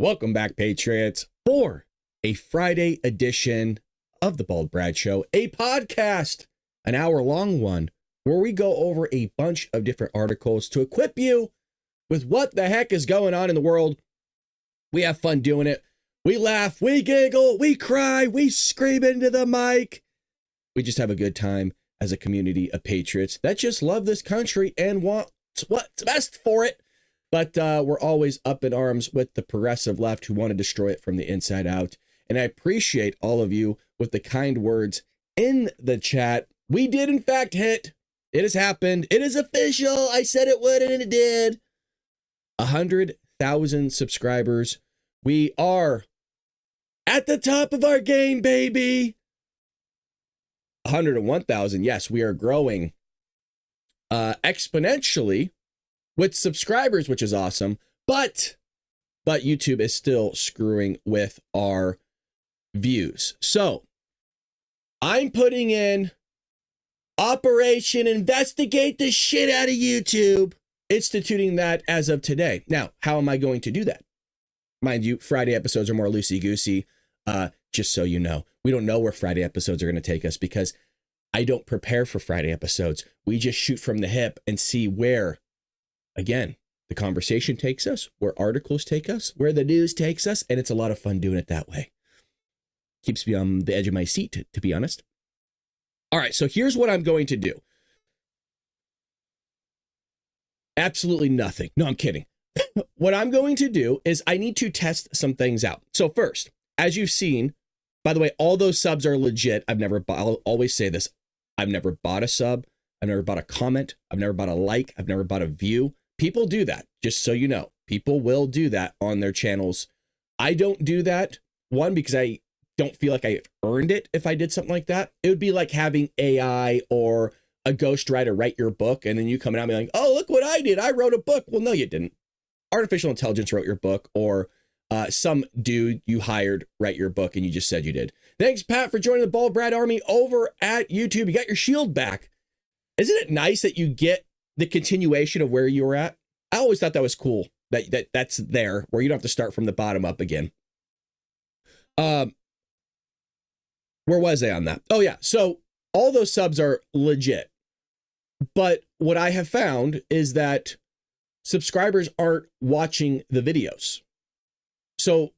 Welcome back, Patriots, for a Friday edition of the Bald Brad Show, a podcast, an hour-long one, where we go over a bunch of different articles to equip you with what the heck is going on in the world. We have fun doing it. We laugh, we giggle, we cry, we scream into the mic. We just have a good time as a community of patriots that just love this country and want what's best for it. But we're always up in arms with the progressive left who want to destroy it from the inside out. And I appreciate all of you with the kind words in the chat. We did, in fact, hit. It has happened. It is official. I said it would, and it did. 100,000 subscribers. We are at the top of our game, baby. 101,000. Yes, we are growing exponentially with subscribers, which is awesome. But YouTube is still screwing with our views. So I'm putting in Operation Investigate the shit out of YouTube, instituting that as of today. Now, how am I going to do that? Mind you, Friday episodes are more loosey-goosey. Just so you know, we don't know where Friday episodes are going to take us because I don't prepare for Friday episodes. We just shoot from the hip and see where, again, the conversation takes us, where articles take us, where the news takes us, and it's a lot of fun doing it that way. Keeps me on the edge of my seat, to be honest. All right, so here's what I'm going to do. Absolutely nothing. No, I'm kidding. What I'm going to do is I need to test some things out. So first, as you've seen, by the way, all those subs are legit. I'll always say this. I've never bought a sub. I've never bought a comment. I've never bought a like. I've never bought a view. People do that, just so you know. People will do that on their channels. I don't do that. One, because I don't feel like I earned it if I did something like that. It would be like having AI or a ghostwriter write your book, and then you come out and be like, oh, look what I did. I wrote a book. Well, no, you didn't. Artificial intelligence wrote your book, or some dude you hired write your book, and you just said you did. Thanks, Pat, for joining the Bald Brad Army over at YouTube. You got your shield back. Isn't it nice that you get the continuation of where you were at? I always thought that was cool, that's there, where you don't have to start from the bottom up again. Where was I on that? Oh, yeah. So all those subs are legit. But what I have found is that subscribers aren't watching the videos. So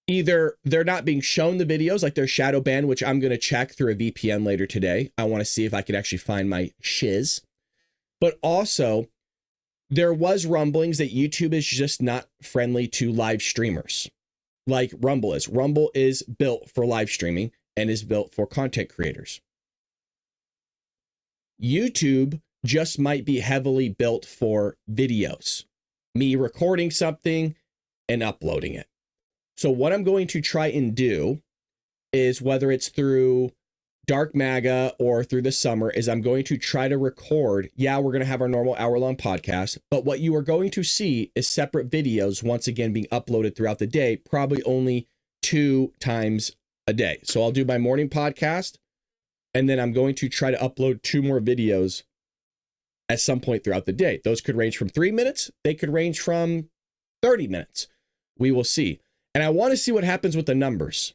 either they're not being shown the videos, like they're shadow banned, which I'm going to check through a VPN later today. I want to see if I can actually find my shiz. But also, there was rumblings that YouTube is just not friendly to live streamers like Rumble is. Rumble is built for live streaming and is built for content creators. YouTube just might be heavily built for videos, me recording something and uploading it. So what I'm going to try and do is, whether it's through Dark MAGA or through the summer, is I'm going to try to record. Yeah, we're going to have our normal hour-long podcast, but what you are going to see is separate videos, once again, being uploaded throughout the day, probably only 2 times a day. So I'll do my morning podcast, and then I'm going to try to upload 2 more videos at some point throughout the day. Those could range from 3 minutes. They could range from 30 minutes. We will see. And I want to see what happens with the numbers,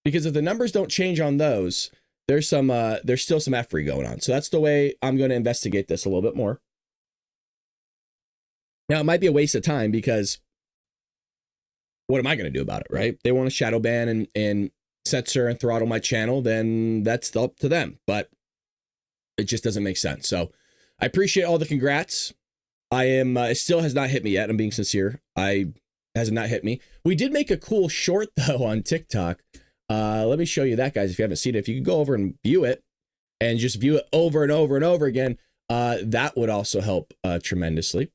because if the numbers don't change on those, there's still some effery going on. So that's the way I'm going to investigate this a little bit more. Now, it might be a waste of time, because what am I going to do about it, right? They want to shadow ban and censor and throttle my channel, then that's up to them. But it just doesn't make sense. So I appreciate all the congrats. It still has not hit me yet. I'm being sincere. Has not hit me. We did make a cool short, though, on TikTok. Let me show you that, guys, if you haven't seen it. If you could go over and view it, and just view it over and over and over again, that would also help tremendously.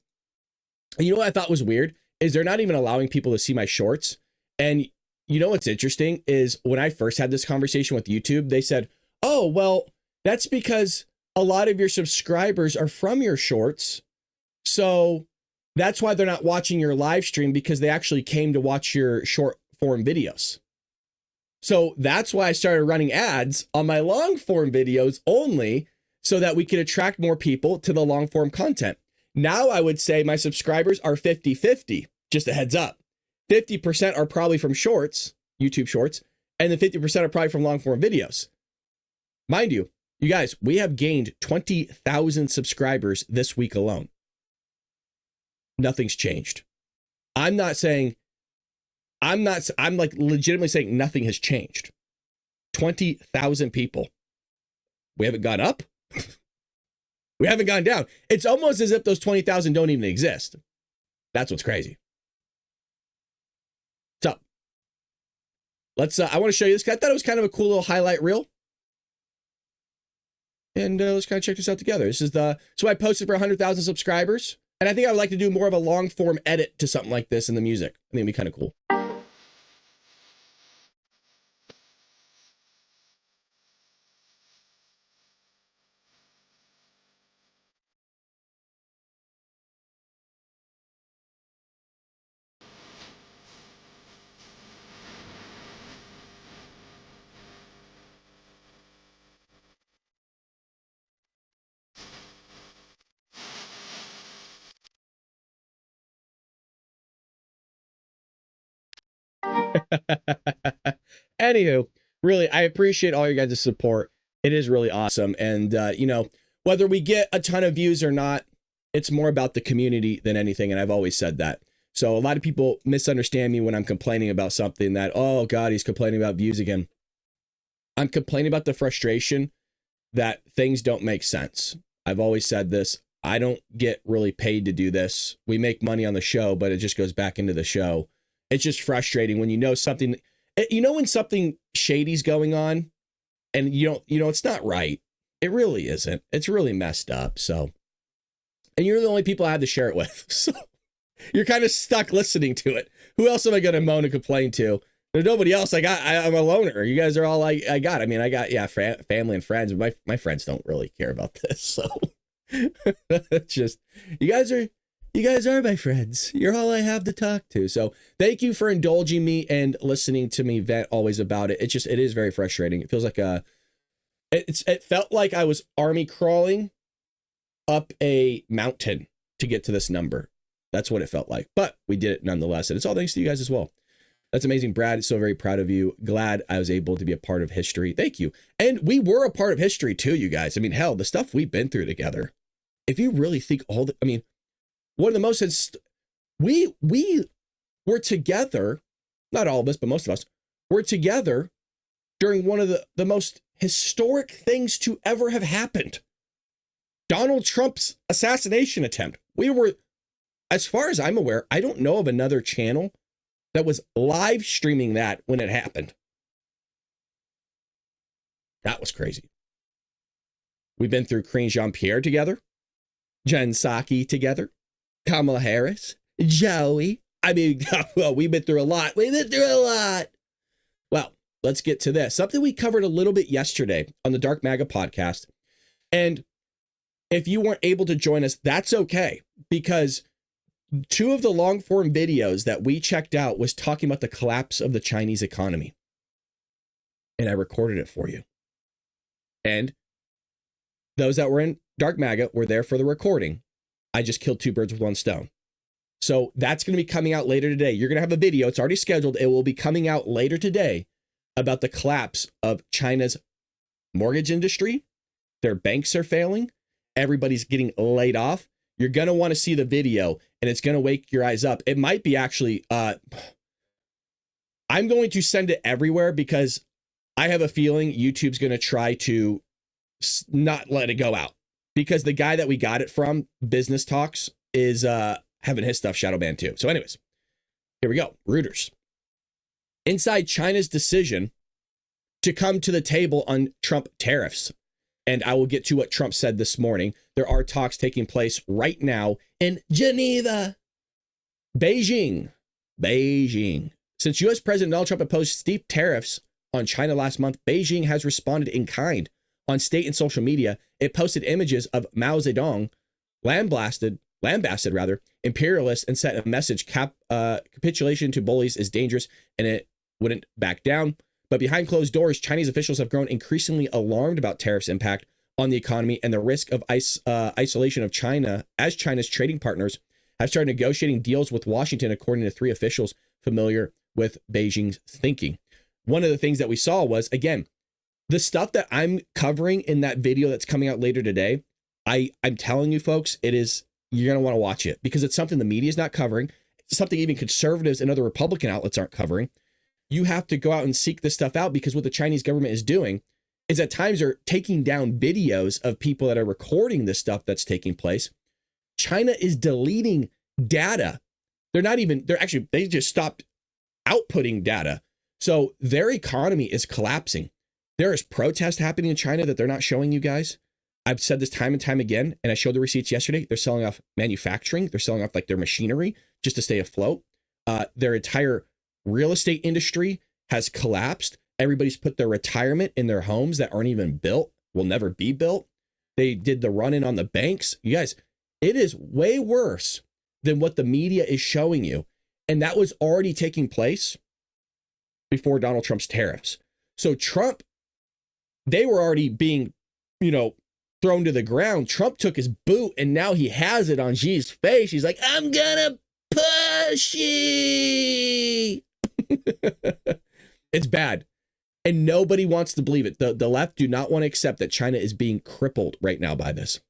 And you know what I thought was weird is they're not even allowing people to see my shorts. And you know what's interesting is, when I first had this conversation with YouTube, they said, oh, well, that's because a lot of your subscribers are from your shorts. So that's why they're not watching your live stream, because they actually came to watch your short form videos. So that's why I started running ads on my long form videos only, so that we could attract more people to the long form content. Now I would say my subscribers are 50-50, just a heads up. 50% are probably from shorts, YouTube shorts, and then 50% are probably from long form videos. Mind you, you guys, we have gained 20,000 subscribers this week alone. Nothing's changed. I'm like legitimately saying nothing has changed. 20,000 people. We haven't gone up. We haven't gone down. It's almost as if those 20,000 don't even exist. That's what's crazy. So let's, I want to show you this. I thought it was kind of a cool little highlight reel. And let's kind of check this out together. This is so I posted for 100,000 subscribers. And I think I would like to do more of a long form edit to something like this in the music. I think it'd be kind of cool. Anywho, really, I appreciate all your guys' support. It is really awesome. And, you know, whether we get a ton of views or not, it's more about the community than anything. And I've always said that. So a lot of people misunderstand me when I'm complaining about something that, oh God, he's complaining about views again. I'm complaining about the frustration that things don't make sense. I've always said this. I don't get really paid to do this. We make money on the show, but it just goes back into the show. It's just frustrating when you know something, you know, when something shady's going on and you know, it's not right. It really isn't. It's really messed up. So, and you're the only people I have to share it with. So you're kind of stuck listening to it. Who else am I going to moan and complain to? There's nobody else. I'm a loner. You guys are all I got. I mean, I got, yeah, family and friends, but my friends don't really care about this. So it's just, you guys are my friends. You're all I have to talk to. So thank you for indulging me and listening to me vent always about it. It is very frustrating. It feels like it felt like I was army crawling up a mountain to get to this number. That's what it felt like, but we did it nonetheless. And it's all thanks to you guys as well. That's amazing, Brad. So very proud of you. Glad I was able to be a part of history. Thank you. And we were a part of history too, you guys. I mean, hell, the stuff we've been through together. If you really think one of the most, we were together, not all of us, but most of us were together during one of the most historic things to ever have happened. Donald Trump's assassination attempt. We were, as far as I'm aware, I don't know of another channel that was live streaming that when it happened. That was crazy. We've been through Karine Jean-Pierre together, Jen Psaki together, Kamala Harris, Joey. I mean, well, we've been through a lot. Well, let's get to this. Something we covered a little bit yesterday on the Dark MAGA podcast. And if you weren't able to join us, that's okay. Because two of the long form videos that we checked out was talking about the collapse of the Chinese economy. And I recorded it for you. And those that were in Dark MAGA were there for the recording. I just killed two birds with one stone. So that's going to be coming out later today. You're going to have a video. It's already scheduled. It will be coming out later today about the collapse of China's mortgage industry. Their banks are failing. Everybody's getting laid off. You're going to want to see the video and it's going to wake your eyes up. It might be actually, I'm going to send it everywhere because I have a feeling YouTube's going to try to not let it go out. Because the guy that we got it from, Business Talks, is having his stuff shadow banned too. So anyways, here we go. Reuters. Inside China's decision to come to the table on Trump tariffs. And I will get to what Trump said this morning. There are talks taking place right now in Geneva. Beijing. Since U.S. President Donald Trump imposed steep tariffs on China last month, Beijing has responded in kind. On state and social media, it posted images of Mao Zedong, lambasted imperialists, and sent a message: capitulation to bullies is dangerous, and it wouldn't back down. But behind closed doors, Chinese officials have grown increasingly alarmed about tariffs' impact on the economy and the risk of isolation of China, as China's trading partners have started negotiating deals with Washington, according to three officials familiar with Beijing's thinking. One of the things that we saw was, again, the stuff that I'm covering in that video that's coming out later today. I'm telling you folks, you're going to want to watch it because it's something the media is not covering. It's something even conservatives and other Republican outlets aren't covering. You have to go out and seek this stuff out because what the Chinese government is doing is at times they're taking down videos of people that are recording this stuff that's taking place. China is deleting data. They just stopped outputting data. So their economy is collapsing. There is protest happening in China that they're not showing you guys. I've said this time and time again, and I showed the receipts yesterday. They're selling off manufacturing. They're selling off like their machinery just to stay afloat. Their entire real estate industry has collapsed. Everybody's put their retirement in their homes that aren't even built, will never be built. They did the run-in on the banks. You guys, it is way worse than what the media is showing you. And that was already taking place before Donald Trump's tariffs. So Trump, they were already being, thrown to the ground. Trump took his boot and now he has it on Xi's face. He's like, I'm gonna push you. It's bad. And nobody wants to believe it. The left do not want to accept that China is being crippled right now by this.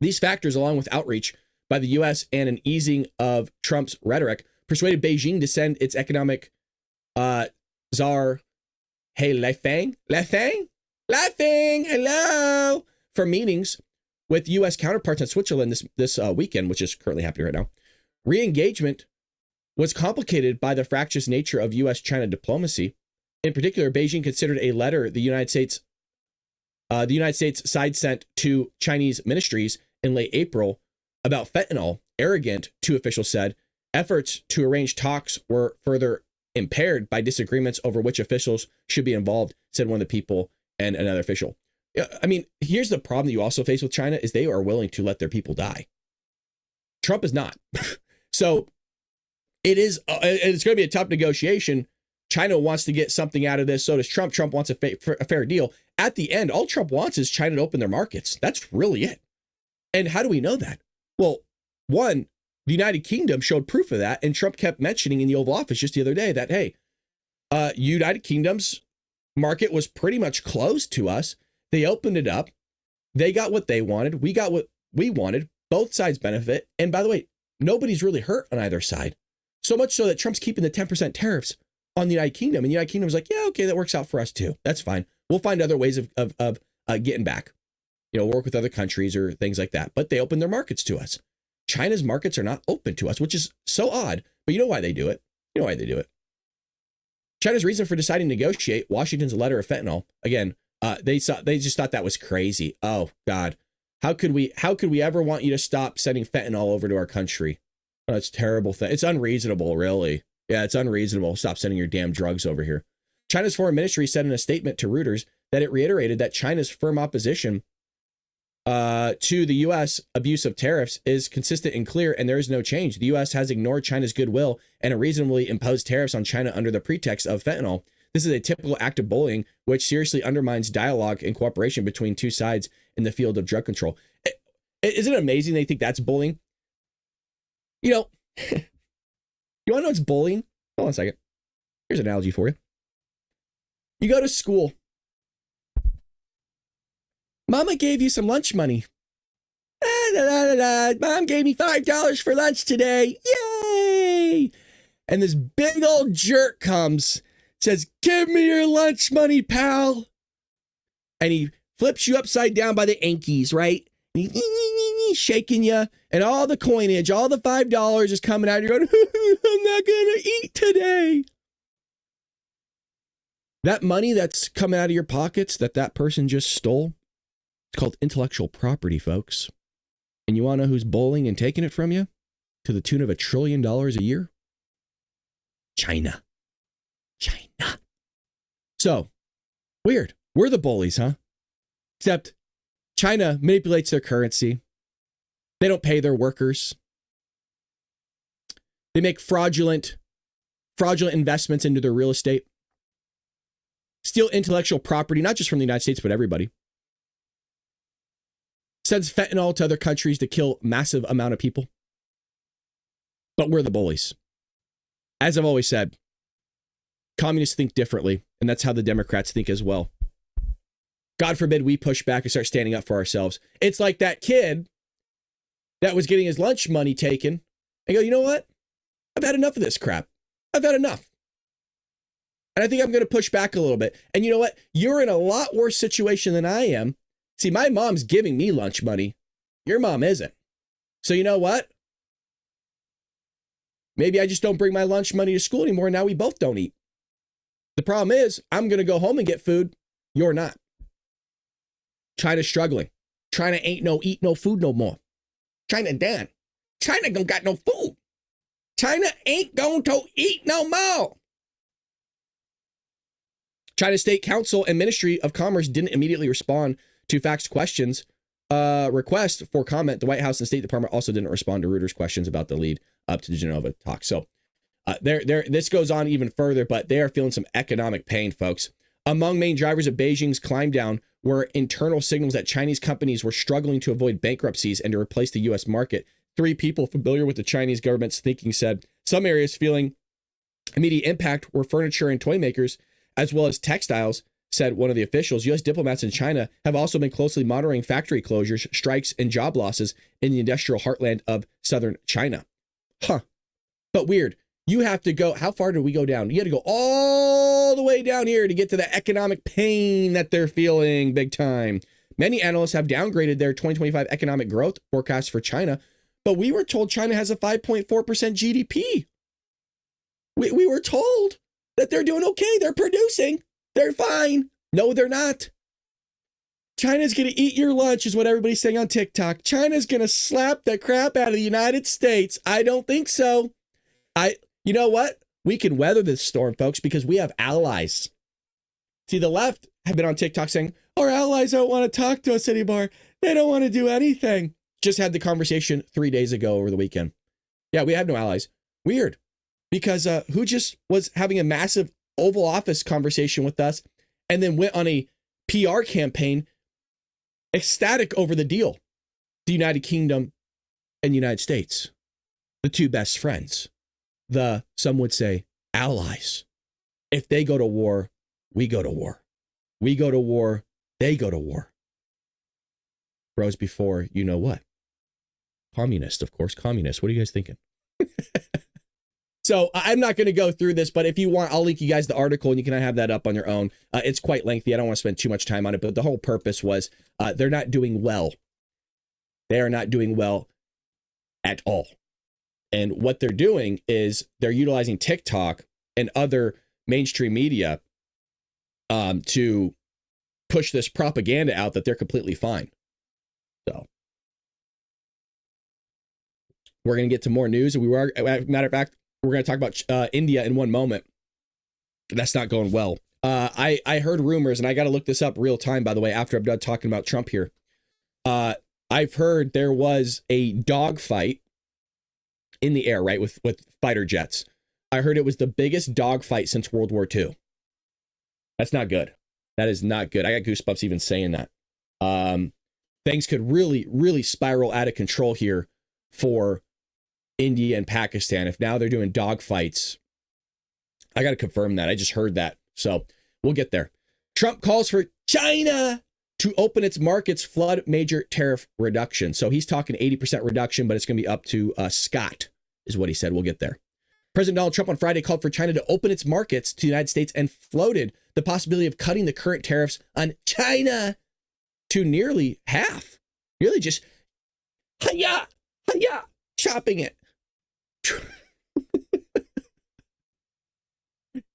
These factors, along with outreach by the U.S. and an easing of Trump's rhetoric, persuaded Beijing to send its economic czar, Lifeng, hello, for meetings with U.S. counterparts in Switzerland this weekend, which is currently happening right now. Re-engagement was complicated by the fractious nature of U.S. China diplomacy. In particular, Beijing considered a letter the United States side sent to Chinese ministries in late April about fentanyl arrogant, two officials said. Efforts to arrange talks were further impaired by disagreements over which officials should be involved, said one of the people and another official. I mean, here's the problem that you also face with China is they are willing to let their people die. Trump is not. So it's going to be a tough negotiation. China wants to get something out of this. So does Trump. Trump wants a fair deal. At the end, all Trump wants is China to open their markets. That's really it. And how do we know that? Well, one, the United Kingdom showed proof of that. And Trump kept mentioning in the Oval Office just the other day that, hey, United Kingdom's market was pretty much closed to us. They opened it up. They got what they wanted. We got what we wanted. Both sides benefit. And by the way, nobody's really hurt on either side. So much so that Trump's keeping the 10% tariffs on the United Kingdom. And the United Kingdom's like, yeah, okay, that works out for us too. That's fine. We'll find other ways of getting back, work with other countries or things like that. But they open their markets to us. China's markets are not open to us, which is so odd. But you know why they do it? China's reason for deciding to negotiate Washington's letter of fentanyl. Again, they just thought that was crazy. Oh God. How could we ever want you to stop sending fentanyl over to our country? Oh, it's a terrible thing. It's unreasonable, really. Yeah, it's unreasonable. Stop sending your damn drugs over here. China's foreign ministry said in a statement to Reuters that it reiterated that China's firm opposition to the U.S. abuse of tariffs is consistent and clear, and there is no change. The U.S. has ignored China's goodwill and unreasonably imposed tariffs on China under the pretext of fentanyl. This is a typical act of bullying, which seriously undermines dialogue and cooperation between two sides in the field of drug control. Isn't it amazing they think that's bullying? You want to know what's bullying? Hold on a second. Here's an analogy for you. You go to school. Mama gave you some lunch money. Mom gave me $5 for lunch today. Yay! And this big old jerk comes, says, give me your lunch money, pal. And he flips you upside down by the ankies, right? And he's shaking you. And all the coinage, all the $5 is coming out. You're going, I'm not going to eat today. That money that's coming out of your pockets that person just stole, it's called intellectual property, folks. And you want to know who's bullying and taking it from you? To the tune of $1 trillion a year? China. So, weird. We're the bullies, huh? Except China manipulates their currency. They don't pay their workers. They make fraudulent investments into their real estate. Steal intellectual property, not just from the United States, but everybody. Sends fentanyl to other countries to kill massive amount of people. But we're the bullies. as I've always said, communists think differently, and that's how the Democrats think as well. God forbid we push back and start standing up for ourselves. It's like that kid that was getting his lunch money taken and go, you know what? I've had enough of this crap. I've had enough. And I think I'm going to push back a little bit. And you know what? You're in a lot worse situation than I am. See, my mom's giving me lunch money. Your mom isn't. So you know what? Maybe I just don't bring my lunch money to school anymore. Now we both don't eat. The problem is I'm going to go home and get food. You're not. China's struggling. China ain't eat no food no more. China done. China don't got no food. China ain't going to eat no more. China's State Council and Ministry of Commerce didn't immediately respond to Fact's questions. Request for comment. The White House and State Department also didn't respond to Reuters' questions about the lead up to the Geneva talk. So this goes on even further, but they are feeling some economic pain, folks. Among main drivers of Beijing's climb down were internal signals that Chinese companies were struggling to avoid bankruptcies and to replace the U.S. market. 3 people familiar with the Chinese government's thinking said some areas feeling immediate impact were furniture and toy makers, as well as textiles, said one of the officials. U.S. diplomats in China have also been closely monitoring factory closures, strikes, and job losses in the industrial heartland of southern China. Huh. But weird. You have to go, how far do we go down? You had to go all the way down here to get to the economic pain that they're feeling big time. Many analysts have downgraded their 2025 economic growth forecast for China, but we were told China has a 5.4% GDP. We were told that they're doing okay. They're producing. They're fine. No, they're not. China's going to eat your lunch is what everybody's saying on TikTok. China's going to slap the crap out of the United States. I don't think so. You know what? We can weather this storm, folks, because we have allies. See, the left have been on TikTok saying, our allies don't want to talk to us anymore. They don't want to do anything. Just had the conversation 3 days ago over the weekend. Yeah, we have no allies. Weird. Because who just was having a massive Oval Office conversation with us and then went on a PR campaign ecstatic over the deal? The United Kingdom and the United States, the 2 best friends, some would say, allies. If they go to war, we go to war. We go to war, they go to war. Bros before you know what? Communist, of course, communist. What are you guys thinking? So I'm not going to go through this, but if you want, I'll link you guys the article and you can have that up on your own. It's quite lengthy. I don't want to spend too much time on it, but the whole purpose was they're not doing well. They are not doing well at all. And what they're doing is they're utilizing TikTok and other mainstream media to push this propaganda out that they're completely fine. So we're going to get to more news. And matter of fact, we're going to talk about India in one moment. That's not going well. I heard rumors, and I got to look this up real time, by the way, after I'm done talking about Trump here. I've heard there was a dogfight in the air, right, with fighter jets. I heard it was the biggest dogfight since World War II. That's not good. That is not good. I got goosebumps even saying that. Things could really, really spiral out of control here for India and Pakistan. If now they're doing dogfights, I got to confirm that. I just heard that. So we'll get there. Trump calls for China to open its markets, flood major tariff reduction. So he's talking 80% reduction, but it's going to be up to Scott, is what he said. We'll get there. President Donald Trump on Friday called for China to open its markets to the United States and floated the possibility of cutting the current tariffs on China to nearly half. Really just, hiya, chopping it.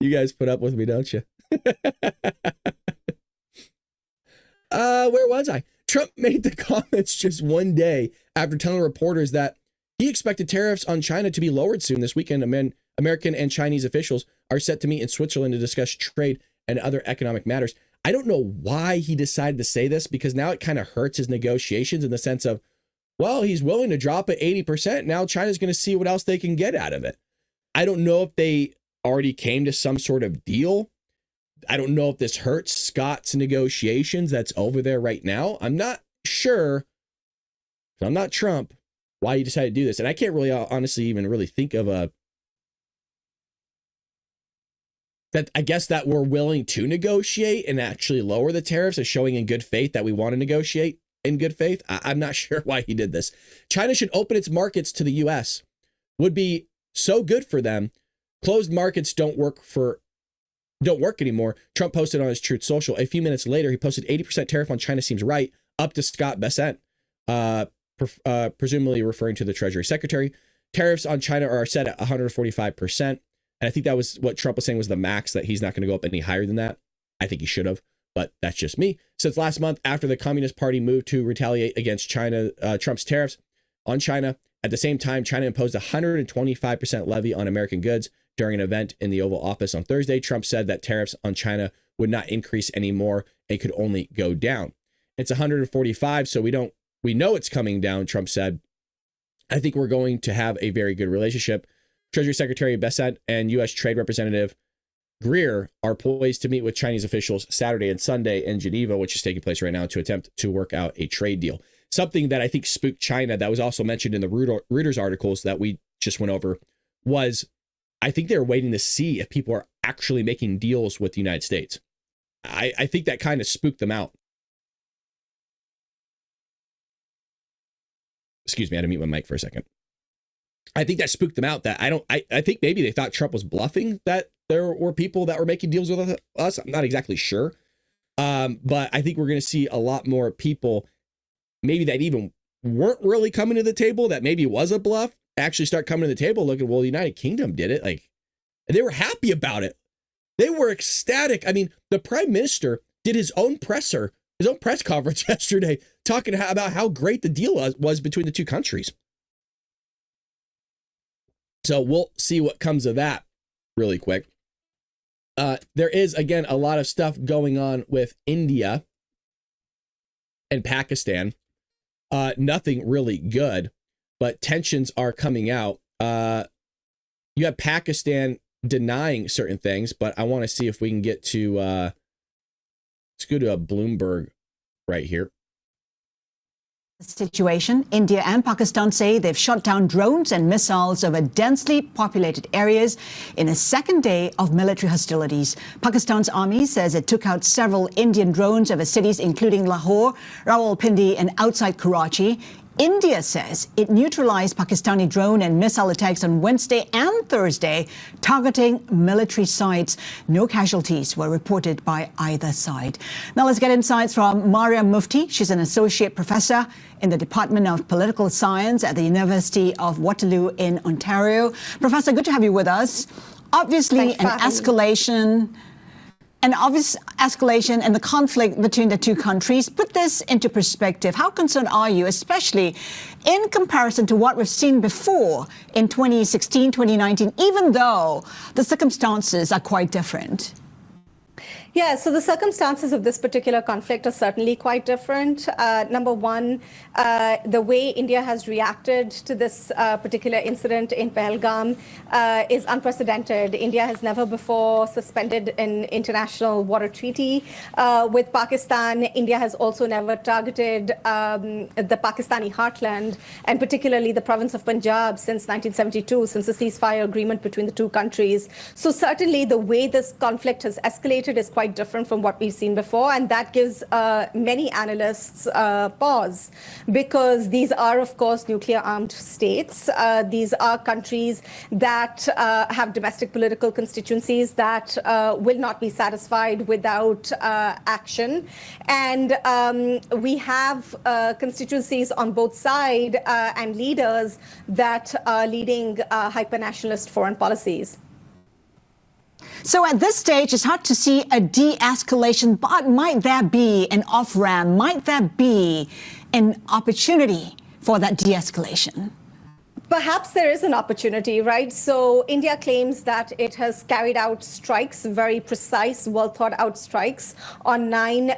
You guys put up with me, don't you? Where was I? Trump made the comments just one day after telling reporters that he expected tariffs on China to be lowered soon. This weekend, American and Chinese officials are set to meet in Switzerland to discuss trade and other economic matters. I don't know why he decided to say this, because now it kind of hurts his negotiations in the sense of, well, he's willing to drop it 80%. Now China's going to see what else they can get out of it. I don't know if they already came to some sort of deal. I don't know if this hurts Scott's negotiations that's over there right now. I'm not sure. I'm not Trump. Why he decided to do this. And I can't really honestly even really think of a that I guess that we're willing to negotiate and actually lower the tariffs is showing in good faith that we want to negotiate in good faith. I'm not sure why he did this. China should open its markets to the U.S. Would be so good for them. Closed markets don't work anymore. Trump posted on his Truth Social. A few minutes later, he posted 80% tariff on China seems right, up to Scott Bessent, presumably referring to the Treasury Secretary. Tariffs on China are set at 145%. And I think that was what Trump was saying was the max, that he's not going to go up any higher than that. I think he should have, but that's just me. Since last month, after the Communist Party moved to retaliate against China, Trump's tariffs on China, at the same time, China imposed a 125% levy on American goods during an event in the Oval Office on Thursday. Trump said that tariffs on China would not increase anymore and could only go down. It's 145, so we know it's coming down, Trump said. I think we're going to have a very good relationship. Treasury Secretary Bessent and U.S. Trade Representative Greer are poised to meet with Chinese officials Saturday and Sunday in Geneva, which is taking place right now, to attempt to work out a trade deal. Something that I think spooked China that was also mentioned in the Reuters articles that we just went over was I think they're waiting to see if people are actually making deals with the United States. I think that kind of spooked them out. Excuse me, I had to mute my mic for a second. I think that spooked them out. That I think maybe they thought Trump was bluffing that there were people that were making deals with us. I'm not exactly sure. But I think we're going to see a lot more people, maybe that even weren't really coming to the table, that maybe was a bluff, actually start coming to the table looking, well, the United Kingdom did it. Like, they were happy about it. They were ecstatic. I mean, the prime minister did his own press conference yesterday, talking about how great the deal was between the two countries. So we'll see what comes of that really quick. There is, again, a lot of stuff going on with India and Pakistan. Nothing really good, but tensions are coming out. You have Pakistan denying certain things, but I want to see if we can get to, let's go to a Bloomberg right here. Situation. India and Pakistan say they've shot down drones and missiles over densely populated areas in a second day of military hostilities. Pakistan's army says it took out several Indian drones over cities including Lahore, Rawalpindi and outside Karachi. India says it neutralized Pakistani drone and missile attacks on Wednesday and Thursday, targeting military sites. No casualties were reported by either side. Now let's get insights from Maria Mufti. She's an associate professor in the Department of Political Science at the University of Waterloo in Ontario. Professor, good to have you with us. Obviously, an obvious escalation in the conflict between the two countries. Put this into perspective. How concerned are you, especially in comparison to what we've seen before in 2016, 2019, even though the circumstances are quite different? Yeah, so the circumstances of this particular conflict are certainly quite different. Number one, the way India has reacted to this particular incident in Pahalgam is unprecedented. India has never before suspended an international water treaty with Pakistan. India has also never targeted the Pakistani heartland, and particularly the province of Punjab, since 1972, since the ceasefire agreement between the two countries. So certainly the way this conflict has escalated is quite different from what we've seen before, and that gives many analysts pause, because these are, of course, nuclear-armed states. These are countries that have domestic political constituencies that will not be satisfied without action. And we have constituencies on both sides and leaders that are leading hyper-nationalist foreign policies. So at this stage, it's hard to see a de-escalation, but might there be an off-ramp? Might there be an opportunity for that de-escalation? Perhaps there is an opportunity, right? So India claims that it has carried out strikes, very precise, well-thought-out strikes on 9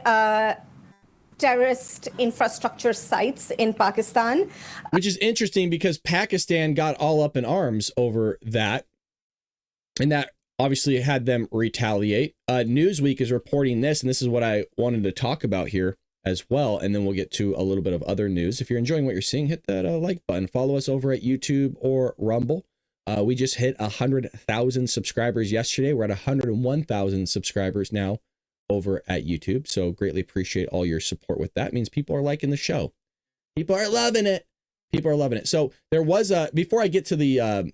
terrorist infrastructure sites in Pakistan. Which is interesting because Pakistan got all up in arms over that, and that obviously had them retaliate. Newsweek is reporting this, and this is what I wanted to talk about here as well, and then we'll get to a little bit of other news. If you're enjoying what you're seeing, hit that like button. Follow us over at YouTube or Rumble. We just hit 100,000 subscribers yesterday. We're at 101,000 subscribers now over at YouTube. So greatly appreciate all your support with that. It means people are liking the show. People are loving it. People are loving it. So there was before I get to the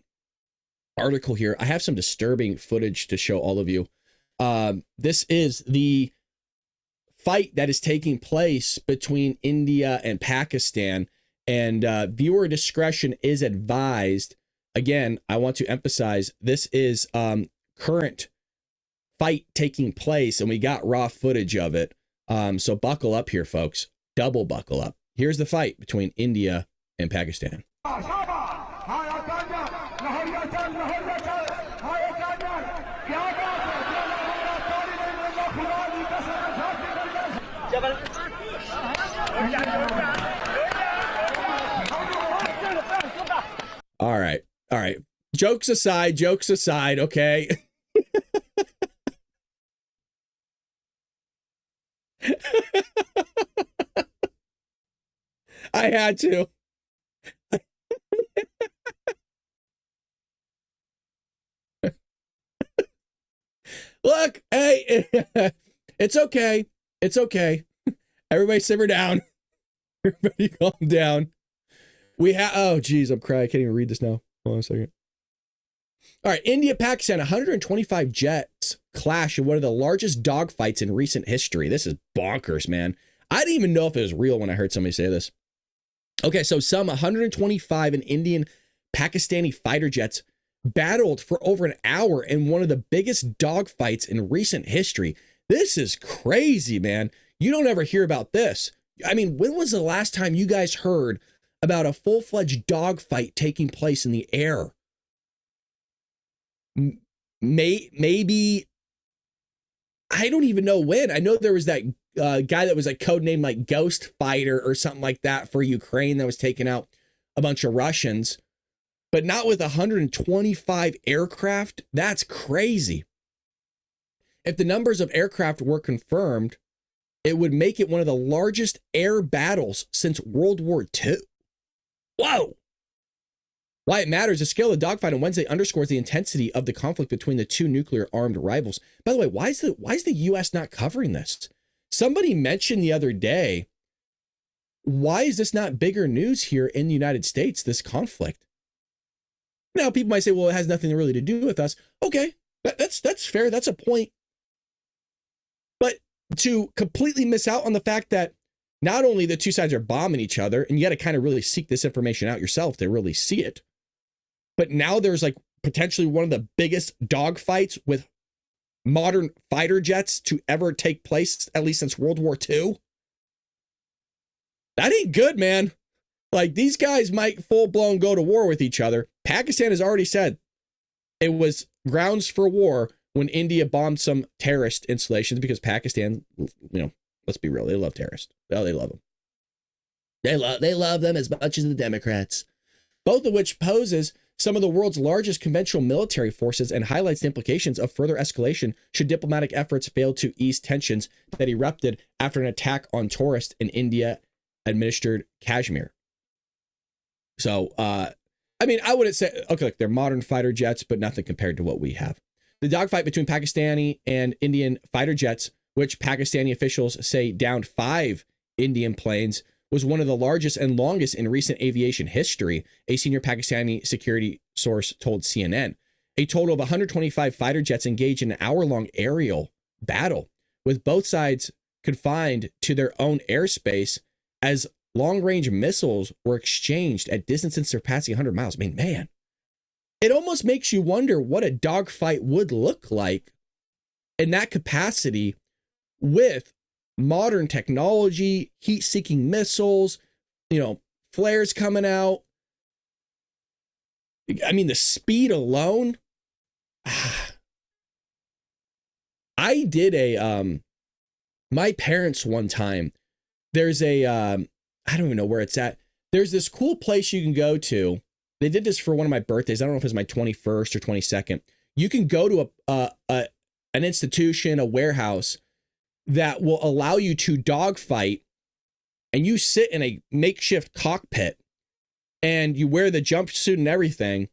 article here, I have some disturbing footage to show all of you. This is the fight that is taking place between India and Pakistan, and viewer discretion is advised. Again, I want to emphasize this is current fight taking place, and we got raw footage of it. So buckle up here, folks. Double buckle up. Here's the fight between India and Pakistan. All right. All right. Jokes aside, okay. I had to. Look, hey, it's okay. It's okay. Everybody simmer down. Everybody calm down. We have, oh, geez, I'm crying. I can't even read this now. Hold on a second. All right, India, Pakistan, 125 jets clash in one of the largest dogfights in recent history. This is bonkers, man. I didn't even know if it was real when I heard somebody say this. Okay, so some 125 Indian Pakistani fighter jets battled for over an hour in one of the biggest dogfights in recent history. This is crazy, man. You don't ever hear about this. I mean, when was the last time you guys heard about a full-fledged dogfight taking place in the air? Maybe, I don't even know when. I know there was that guy that was like codenamed like Ghost Fighter or something like that for Ukraine that was taking out a bunch of Russians, but not with 125 aircraft. That's crazy. If the numbers of aircraft were confirmed, it would make it one of the largest air battles since World War II. Whoa! Why it matters, the scale of the dogfight on Wednesday underscores the intensity of the conflict between the two nuclear-armed rivals. By the way, why is the U.S. not covering this? Somebody mentioned the other day, why is this not bigger news here in the United States, this conflict? Now, people might say, well, it has nothing really to do with us. Okay, that's fair. That's a point. But to completely miss out on the fact that not only the two sides are bombing each other, and you got to kind of really seek this information out yourself to really see it, but now there's like potentially one of the biggest dogfights with modern fighter jets to ever take place, at least since World War II. That ain't good, man. Like, these guys might full-blown go to war with each other. Pakistan has already said it was grounds for war when India bombed some terrorist installations, because Pakistan, you know, let's be real, they love terrorists. Oh, they love them. They love them as much as the Democrats. Both of which poses some of the world's largest conventional military forces and highlights the implications of further escalation should diplomatic efforts fail to ease tensions that erupted after an attack on tourists in India-administered Kashmir. So, I mean, I wouldn't say, okay, look, they're modern fighter jets, but nothing compared to what we have. The dogfight between Pakistani and Indian fighter jets, which Pakistani officials say downed 5 Indian planes, was one of the largest and longest in recent aviation history, a senior Pakistani security source told CNN. A total of 125 fighter jets engaged in an hour-long aerial battle, with both sides confined to their own airspace as long-range missiles were exchanged at distances surpassing 100 miles. I mean, man, it almost makes you wonder what a dogfight would look like in that capacity with modern technology, heat-seeking missiles, you know, flares coming out. I mean, the speed alone. I did my parents one time, there's a, I don't even know where it's at. There's this cool place you can go to. They did this for one of my birthdays. I don't know if it's my 21st or 22nd. You can go to an institution, a warehouse that will allow you to dogfight, and you sit in a makeshift cockpit and you wear the jumpsuit and everything.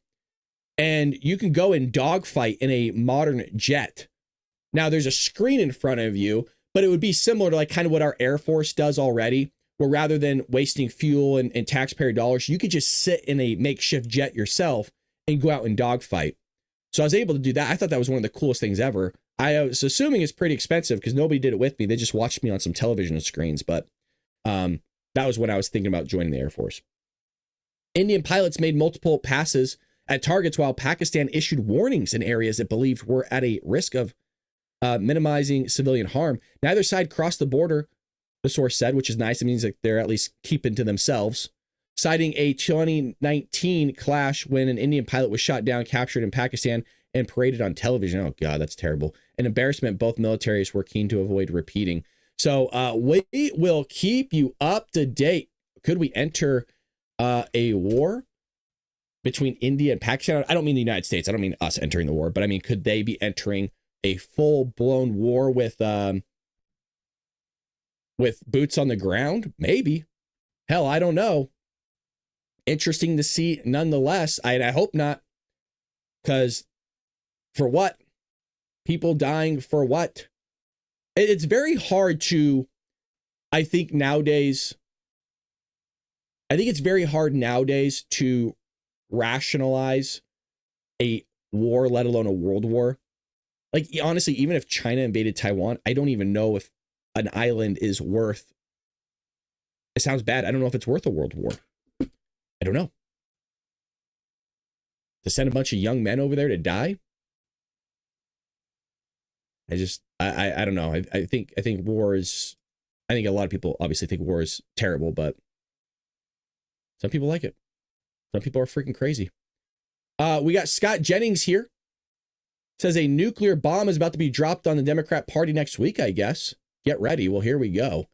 and you can go and dogfight in a modern jet. Now there's a screen in front of you, but it would be similar to like kind of what our Air Force does already, where rather than wasting fuel and taxpayer dollars, you could just sit in a makeshift jet yourself and go out and dogfight. So I was able to do that. I thought that was one of the coolest things ever. I was assuming it's pretty expensive because nobody did it with me. They just watched me on some television screens, but that was when I was thinking about joining the Air Force. Indian pilots made multiple passes at targets while Pakistan issued warnings in areas it believed were at a risk of minimizing civilian harm. Neither side crossed the border, the source said, which is nice. It means that they're at least keeping to themselves. Citing a 2019 clash when an Indian pilot was shot down, captured in Pakistan, and paraded on television. Oh, God, that's terrible. An embarrassment both militaries were keen to avoid repeating. So we will keep you up to date. Could we enter a war between India and Pakistan? I don't mean the United States. I don't mean us entering the war, but I mean, could they be entering a full-blown war with boots on the ground? Maybe. Hell, I don't know. Interesting to see nonetheless. I hope not. Because for what? People dying for what? It's very hard to, I think it's very hard nowadays to rationalize a war, let alone a world war. Like, honestly, even if China invaded Taiwan, I don't even know if an island is worth, it sounds bad, I don't know if it's worth a world war. I don't know. To send a bunch of young men over there to die? I don't know. I think war is, I think a lot of people obviously think war is terrible, but some people like it. Some people are freaking crazy. We got Scott Jennings here. Says a nuclear bomb is about to be dropped on the Democrat Party next week, I guess. Get ready. Well, here we go.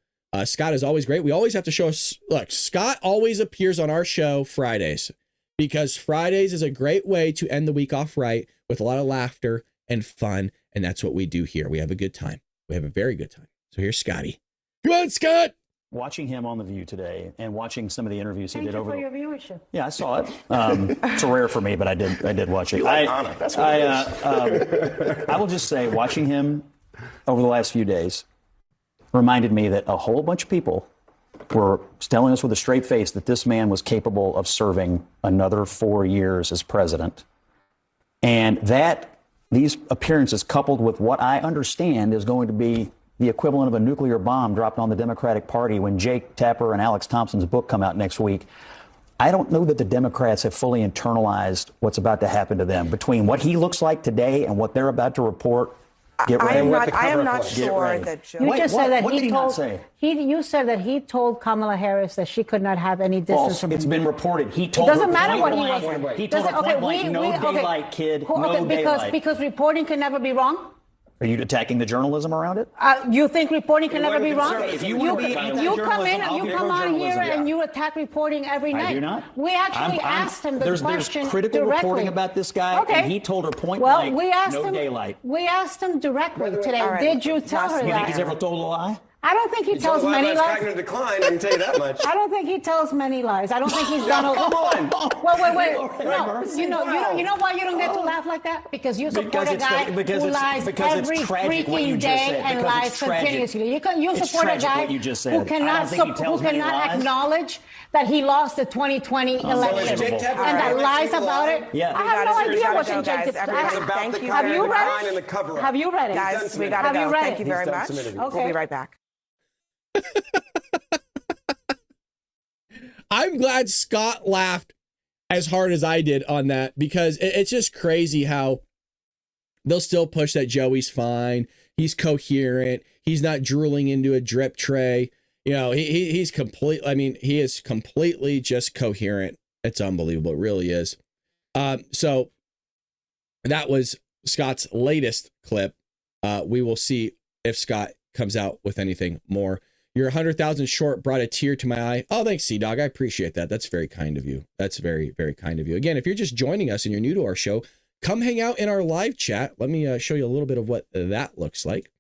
Scott is always great. We always have to show us, look, Scott always appears on our show Fridays because Fridays is a great way to end the week off right with a lot of laughter and fun. And that's what we do here. We have a good time. We have a very good time. So here's Scotty. Come on, Scott. Watching him on The View today and watching some of the interviews he did over for your viewership. Yeah, I saw it. It's rare for me, but I did watch it. That's what it is. I will just say, watching him over the last few days reminded me that a whole bunch of people were telling us with a straight face that this man was capable of serving another 4 years as president. And that these appearances, coupled with what I understand is going to be the equivalent of a nuclear bomb dropped on the Democratic Party when Jake Tapper and Alex Thompson's book come out next week, I don't know that the Democrats have fully internalized what's about to happen to them. Between what he looks like today and what they're about to report, get ready. I am not sure that Joe. You just said that what did he told. not say? You said that he told Kamala Harris that she could not have any distance False. from him. It's been reported. He told doesn't her matter what he point was. blank. He told her point blank, no daylight, kid, no daylight. Because reporting can never be wrong. Are you attacking the journalism around it? You think reporting can never be wrong? If you want to be you come in and you come on here and you attack reporting every night. I do not. We actually asked him the question There's critical directly. reporting about this guy, and he told her point blank, no daylight. We asked him directly today. Right. Did you tell her that? You think he's ever told a lie? I don't think he tells many lies. Decline, I can tell you that much. I don't think he tells many lies. I don't think he's done a. Come on. Wait. No, you know why you don't get to laugh like that? Because you support a guy who lies every freaking day and lies continuously. You support a guy who cannot acknowledge that he lost the 2020 election and that lies about it. Yeah. I have no idea what's in Jake Tapper. Have you read it? Have you read it? Guys, we gotta go. Thank you very much. Okay. We'll be right back. I'm glad Scott laughed as hard as I did on that because it's just crazy how they'll still push that Joey's fine. He's coherent. He's not drooling into a drip tray. You know, he's complete. I mean, he is completely just coherent. It's unbelievable. It really is. So that was Scott's latest clip. We will see if Scott comes out with anything more. Your 100,000 short brought a tear to my eye. Oh, thanks, Sea-Dog. I appreciate that. That's very kind of you. That's very, very kind of you. Again, if you're just joining us and you're new to our show, come hang out in our live chat. Let me show you a little bit of what that looks like.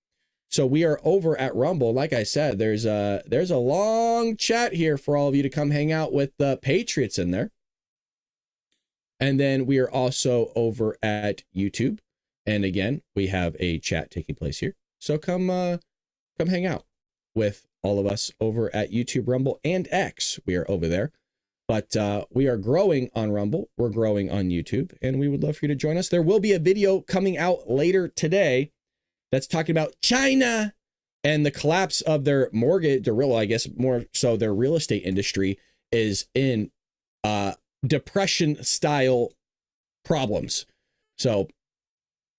So we are over at Rumble. Like I said, there's a long chat here for all of you to come hang out with the Patriots in there. And then we are also over at YouTube. And again, we have a chat taking place here. So come hang out with all of us over at YouTube, Rumble, and X. We are over there. But we are growing on Rumble. We're growing on YouTube. And we would love for you to join us. There will be a video coming out later today that's talking about China and the collapse of their mortgage, I guess more so their real estate industry is in depression style problems. So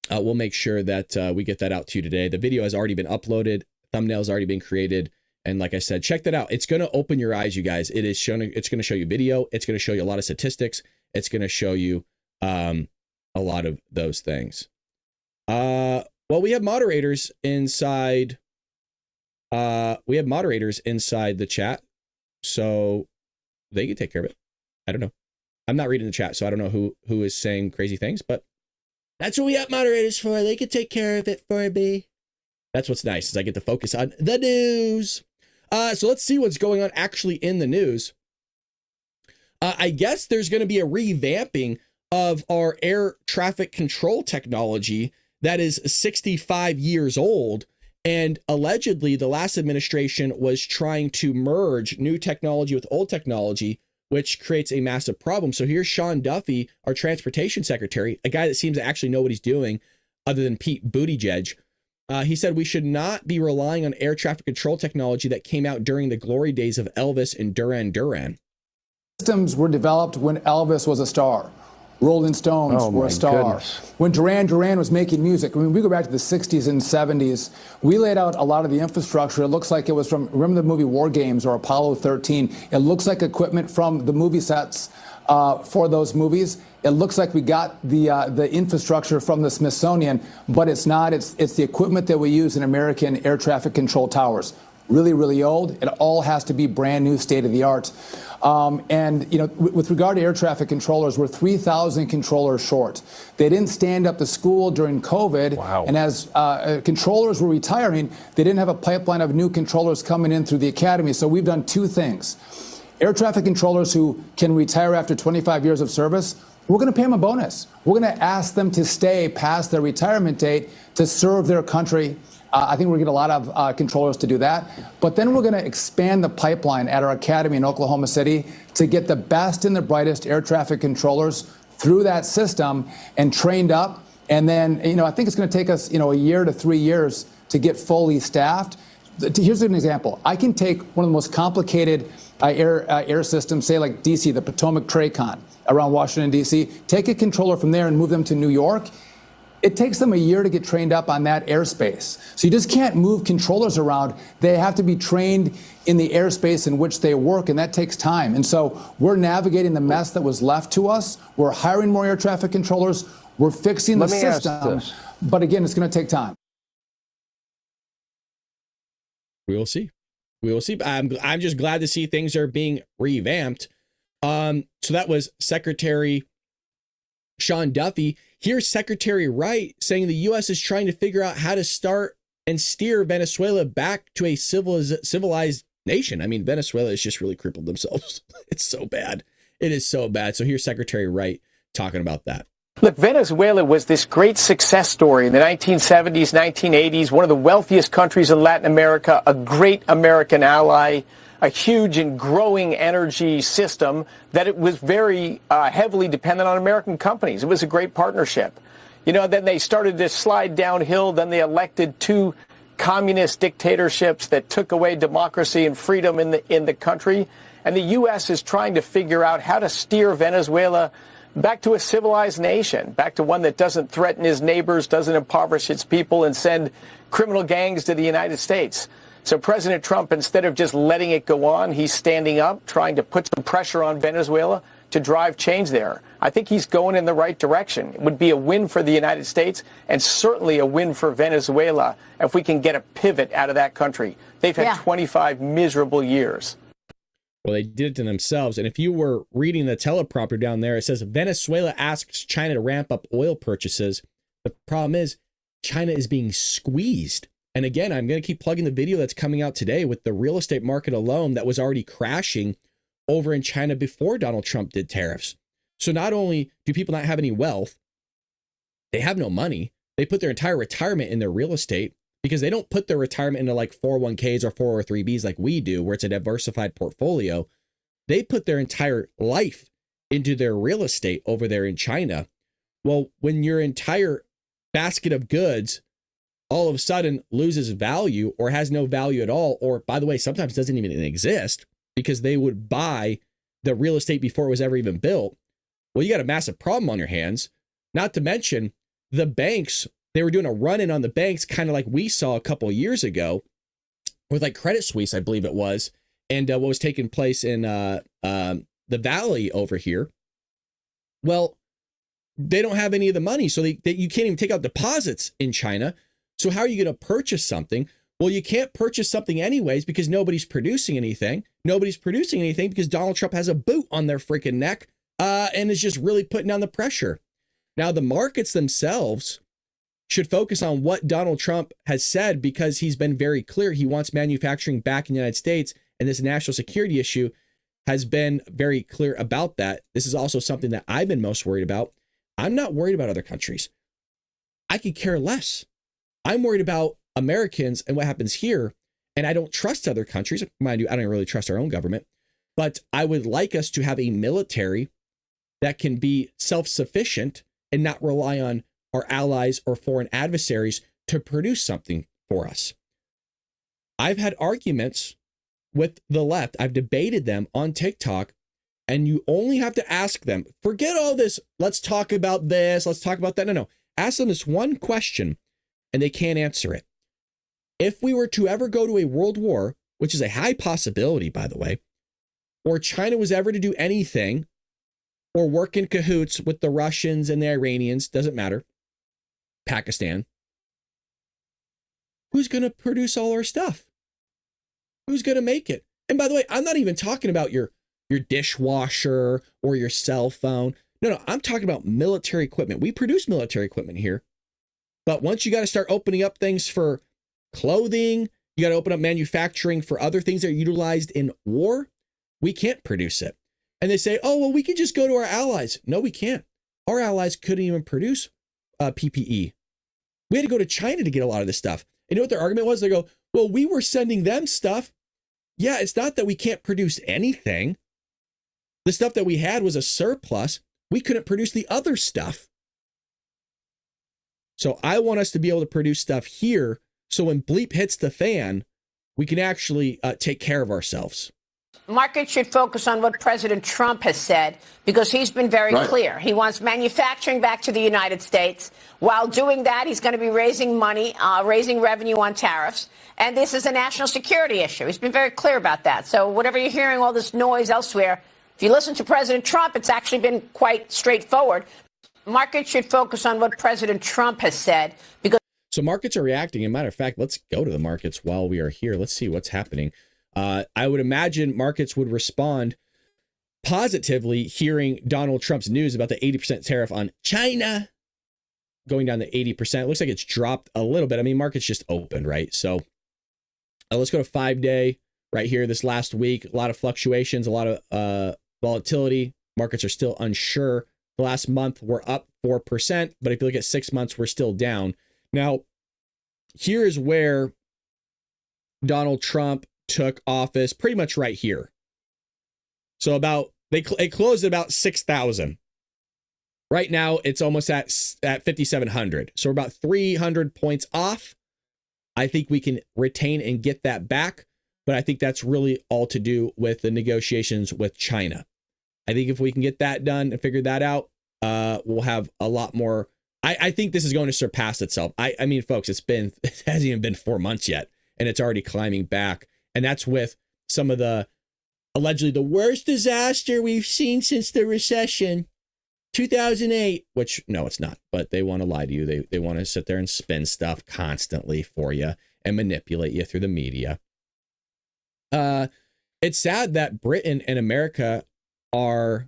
we'll make sure that we get that out to you today. The video has already been uploaded. Thumbnails already been created. And like I said, check that out. It's going to open your eyes, you guys. It's going to show you video. It's going to show you a lot of statistics. It's going to show you a lot of those things. Well, we have moderators inside. The chat, so they can take care of it. I don't know. I'm not reading the chat, so I don't know who is saying crazy things, but that's what we have moderators for. They can take care of it for me. That's what's nice, is I get to focus on the news. So let's see what's going on actually in the news. I guess there's going to be a revamping of our air traffic control technology that is 65 years old. And allegedly, the last administration was trying to merge new technology with old technology, which creates a massive problem. So here's Sean Duffy, our transportation secretary, a guy that seems to actually know what he's doing other than Pete Buttigieg. He said we should not be relying on air traffic control technology that came out during the glory days of Elvis and Duran Duran. Systems were developed when Elvis was a star. Rolling Stones were a star. Goodness. When Duran Duran was making music, I mean, we go back to the 60s and 70s, we laid out a lot of the infrastructure. It looks like it was from, remember the movie War Games or Apollo 13? It looks like equipment from the movie sets for those movies. It looks like we got the infrastructure from the Smithsonian, but it's not. It's the equipment that we use in American air traffic control towers. Really, really old. It all has to be brand new, state of the art. And, you know, with regard to air traffic controllers, we're 3,000 controllers short. They didn't stand up to school during COVID. Wow. And as controllers were retiring, they didn't have a pipeline of new controllers coming in through the academy. So we've done two things. Air traffic controllers who can retire after 25 years of service, we're going to pay them a bonus. We're going to ask them to stay past their retirement date to serve their country. I think we're going to get a lot of controllers to do that. But then we're going to expand the pipeline at our academy in Oklahoma City to get the best and the brightest air traffic controllers through that system and trained up. And then, you know, I think it's going to take us, you know, a year to 3 years to get fully staffed. Here's an example. I can take one of the most complicated air systems, say like D.C., the Potomac Tracon around Washington, D.C., take a controller from there and move them to New York. It takes them a year to get trained up on that airspace. So you just can't move controllers around. They have to be trained in the airspace in which they work, and that takes time. And so we're navigating the mess that was left to us. We're hiring more air traffic controllers. We're fixing the system. But again, it's going to take time. We will see. We will see. I'm just glad to see things are being revamped. So that was Secretary Sean Duffy. Here's Secretary Wright saying the U.S. is trying to figure out how to start and steer Venezuela back to a civilized nation. I mean, Venezuela has just really crippled themselves. It's so bad. It is so bad. So here's Secretary Wright talking about that. Look, Venezuela was this great success story in the 1970s, 1980s, one of the wealthiest countries in Latin America, a great American ally, a huge and growing energy system that it was very heavily dependent on American companies. It was a great partnership. You know, then they started to slide downhill. Then they elected two communist dictatorships that took away democracy and freedom in the country. And the U.S. is trying to figure out how to steer Venezuela back to a civilized nation, back to one that doesn't threaten his neighbors, doesn't impoverish its people, and send criminal gangs to the United States. So President Trump, instead of just letting it go on, he's standing up, trying to put some pressure on Venezuela to drive change there. I think he's going in the right direction. It would be a win for the United States and certainly a win for Venezuela if we can get a pivot out of that country. They've had 25 miserable years. Well, they did it to themselves. And if you were reading the teleprompter down there, it says Venezuela asks China to ramp up oil purchases. The problem is China is being squeezed. And again, I'm going to keep plugging the video that's coming out today with the real estate market alone that was already crashing over in China before Donald Trump did tariffs. So not only do people not have any wealth, they have no money. They put their entire retirement in their real estate because they don't put their retirement into like 401ks or 403bs like we do, where it's a diversified portfolio. They put their entire life into their real estate over there in China. Well, when your entire basket of goods all of a sudden loses value or has no value at all, or by the way, sometimes doesn't even exist because they would buy the real estate before it was ever even built. Well, you got a massive problem on your hands. Not to mention the banks, they were doing a run-in on the banks, kind of like we saw a couple of years ago with like Credit Suisse, I believe it was, and what was taking place in the Valley over here. Well, they don't have any of the money, so you can't even take out deposits in China. So how are you going to purchase something? Well, you can't purchase something anyways because nobody's producing anything. Nobody's producing anything because Donald Trump has a boot on their freaking neck and is just really putting down the pressure. Now, the markets themselves should focus on what Donald Trump has said because he's been very clear. He wants manufacturing back in the United States, and this national security issue has been very clear about that. This is also something that I've been most worried about. I'm not worried about other countries. I could care less. I'm worried about Americans and what happens here. And I don't trust other countries. Mind you, I don't really trust our own government. But I would like us to have a military that can be self-sufficient and not rely on our allies or foreign adversaries to produce something for us. I've had arguments with the left. I've debated them on TikTok. And you only have to ask them, forget all this. Let's talk about this. Let's talk about that. No. Ask them this one question and they can't answer it. If we were to ever go to a world war, which is a high possibility, by the way, or China was ever to do anything or work in cahoots with the Russians and the Iranians, doesn't matter, Pakistan, who's going to produce all our stuff? Who's going to make it? And by the way, I'm not even talking about your dishwasher or your cell phone. No, I'm talking about military equipment. We produce military equipment here. But once you got to start opening up things for clothing, you got to open up manufacturing for other things that are utilized in war, we can't produce it. And they say, oh, well, we can just go to our allies. No, we can't. Our allies couldn't even produce PPE. We had to go to China to get a lot of this stuff. And you know what their argument was? They go, well, we were sending them stuff. Yeah, it's not that we can't produce anything. The stuff that we had was a surplus. We couldn't produce the other stuff. So I want us to be able to produce stuff here so when bleep hits the fan, we can actually take care of ourselves. Markets should focus on what President Trump has said because he's been very clear. He wants manufacturing back to the United States. While doing that, he's going to be raising money, raising revenue on tariffs. And this is a national security issue. He's been very clear about that. So whatever you're hearing, all this noise elsewhere, if you listen to President Trump, it's actually been quite straightforward. Markets should focus on what President Trump has said because. So markets are reacting. As a matter of fact, let's go to the markets while we are here. Let's see what's happening. I would imagine markets would respond positively hearing Donald Trump's news about the 80% tariff on China going down to 80%. It looks like it's dropped a little bit. I mean, markets just opened, right? So let's go to 5-day right here this last week. A lot of fluctuations, a lot of volatility. Markets are still unsure. The last month we're up 4%, but if you look at 6 months, we're still down. Now, here is where Donald Trump took office, pretty much right here. So it closed at about 6,000. Right now, it's almost at 5,700. So we're about 300 points off. I think we can retain and get that back, but I think that's really all to do with the negotiations with China. I think if we can get that done and figure that out, we'll have a lot more. I think this is going to surpass itself. I mean, folks, it hasn't even been 4 months yet, and it's already climbing back. And that's with some of the allegedly the worst disaster we've seen since the recession, 2008, which no, it's not. But they want to lie to you. They want to sit there and spin stuff constantly for you and manipulate you through the media. It's sad that Britain and America are,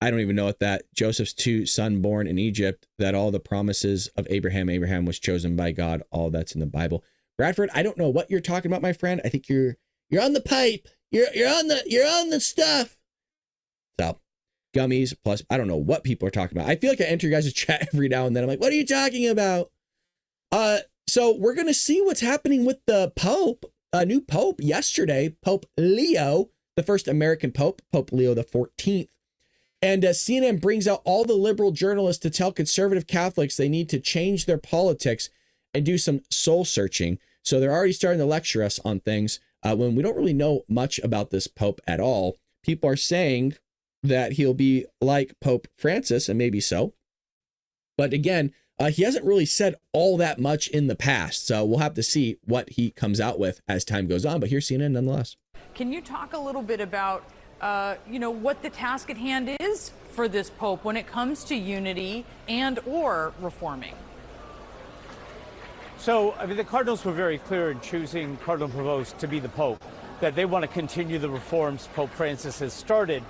I don't even know what that, Joseph's two son born in Egypt, that all the promises of Abraham was chosen by God. All that's in the Bible. Bradford, I don't know what you're talking about, my friend. I think you're on the pipe. You're on the stuff. So gummies, plus I don't know what people are talking about. I feel like I enter your guys' chat every now and then. I'm like, what are you talking about? So we're going to see what's happening with the Pope, a new Pope yesterday, Pope Leo, the first American Pope, Pope Leo the 14th. And CNN brings out all the liberal journalists to tell conservative Catholics they need to change their politics and do some soul searching. So they're already starting to lecture us on things when we don't really know much about this Pope at all. People are saying that he'll be like Pope Francis, and maybe so. But again, he hasn't really said all that much in the past. So we'll have to see what he comes out with as time goes on. But here's CNN nonetheless. Can you talk a little bit about what the task at hand is for this Pope when it comes to unity and or reforming? So, I mean, the Cardinals were very clear in choosing Cardinal Provost to be the Pope, that they want to continue the reforms Pope Francis has started.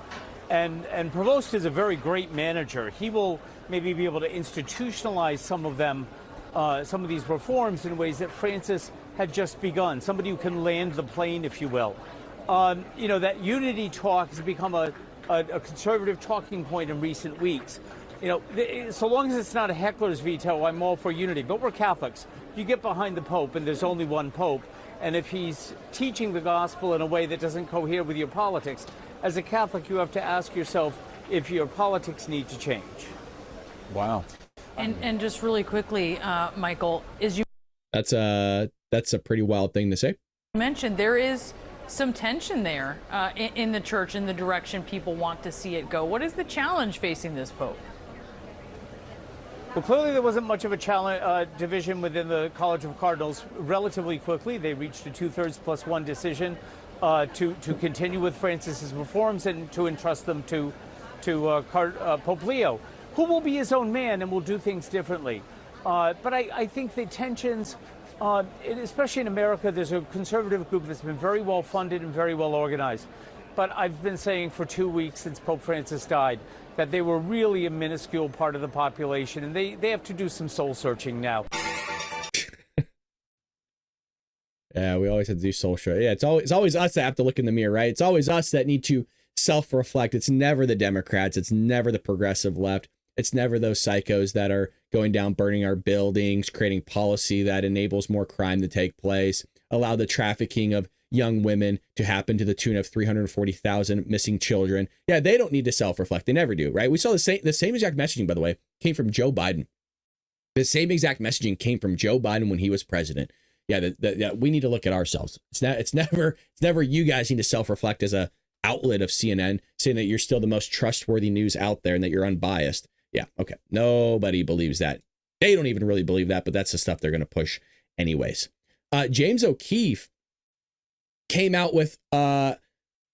And Provost is a very great manager. He will maybe be able to institutionalize some of them, some of these reforms in ways that Francis had just begun. Somebody who can land the plane, if you will. That unity talk has become a conservative talking point in recent weeks. So long as it's not a heckler's veto, I'm all for unity. But we're Catholics. You get behind the Pope, and there's only one Pope. And if he's teaching the gospel in a way that doesn't cohere with your politics, as a Catholic, you have to ask yourself if your politics need to change. Wow. And just really quickly, Michael, that's a pretty wild thing to say. Mentioned there is some tension there in the church in the direction people want to see it go. What is the challenge facing this Pope? Well, clearly there wasn't much of a challenge division within the College of Cardinals. Relatively quickly, they reached a 2/3+1 decision to continue with Francis's reforms and to entrust them to Pope Leo, who will be his own man and will do things differently. But I think the tensions, especially in America, there's a conservative group that's been very well funded and very well organized. But I've been saying for 2 weeks since Pope Francis died that they were really a minuscule part of the population, and they have to do some soul searching now. Yeah, we always have to do soul searching. Yeah, it's always us that have to look in the mirror, right? It's always us that need to self-reflect. It's never the Democrats. It's never the progressive left. It's never those psychos that are going down, burning our buildings, creating policy that enables more crime to take place, allow the trafficking of young women to happen to the tune of 340,000 missing children. Yeah, they don't need to self-reflect. They never do, right? We saw the same exact messaging, by the way, came from Joe Biden. The same exact messaging came from Joe Biden when he was president. Yeah, we need to look at ourselves. It's never you guys need to self-reflect as a outlet of CNN saying that you're still the most trustworthy news out there and that you're unbiased. Yeah, okay. Nobody believes that. They don't even really believe that, but that's the stuff they're going to push anyways. James O'Keefe came out with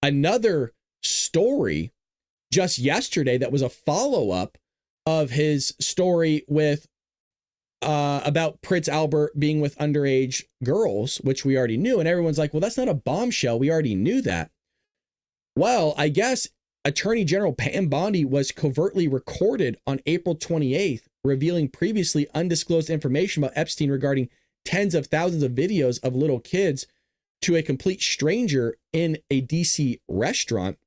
another story just yesterday that was a follow-up of his story with about Prince Albert being with underage girls, which we already knew. And everyone's like, well, that's not a bombshell. We already knew that. Well, I guess Attorney General Pam Bondi was covertly recorded on April 28th, revealing previously undisclosed information about Epstein regarding tens of thousands of videos of little kids to a complete stranger in a DC restaurant.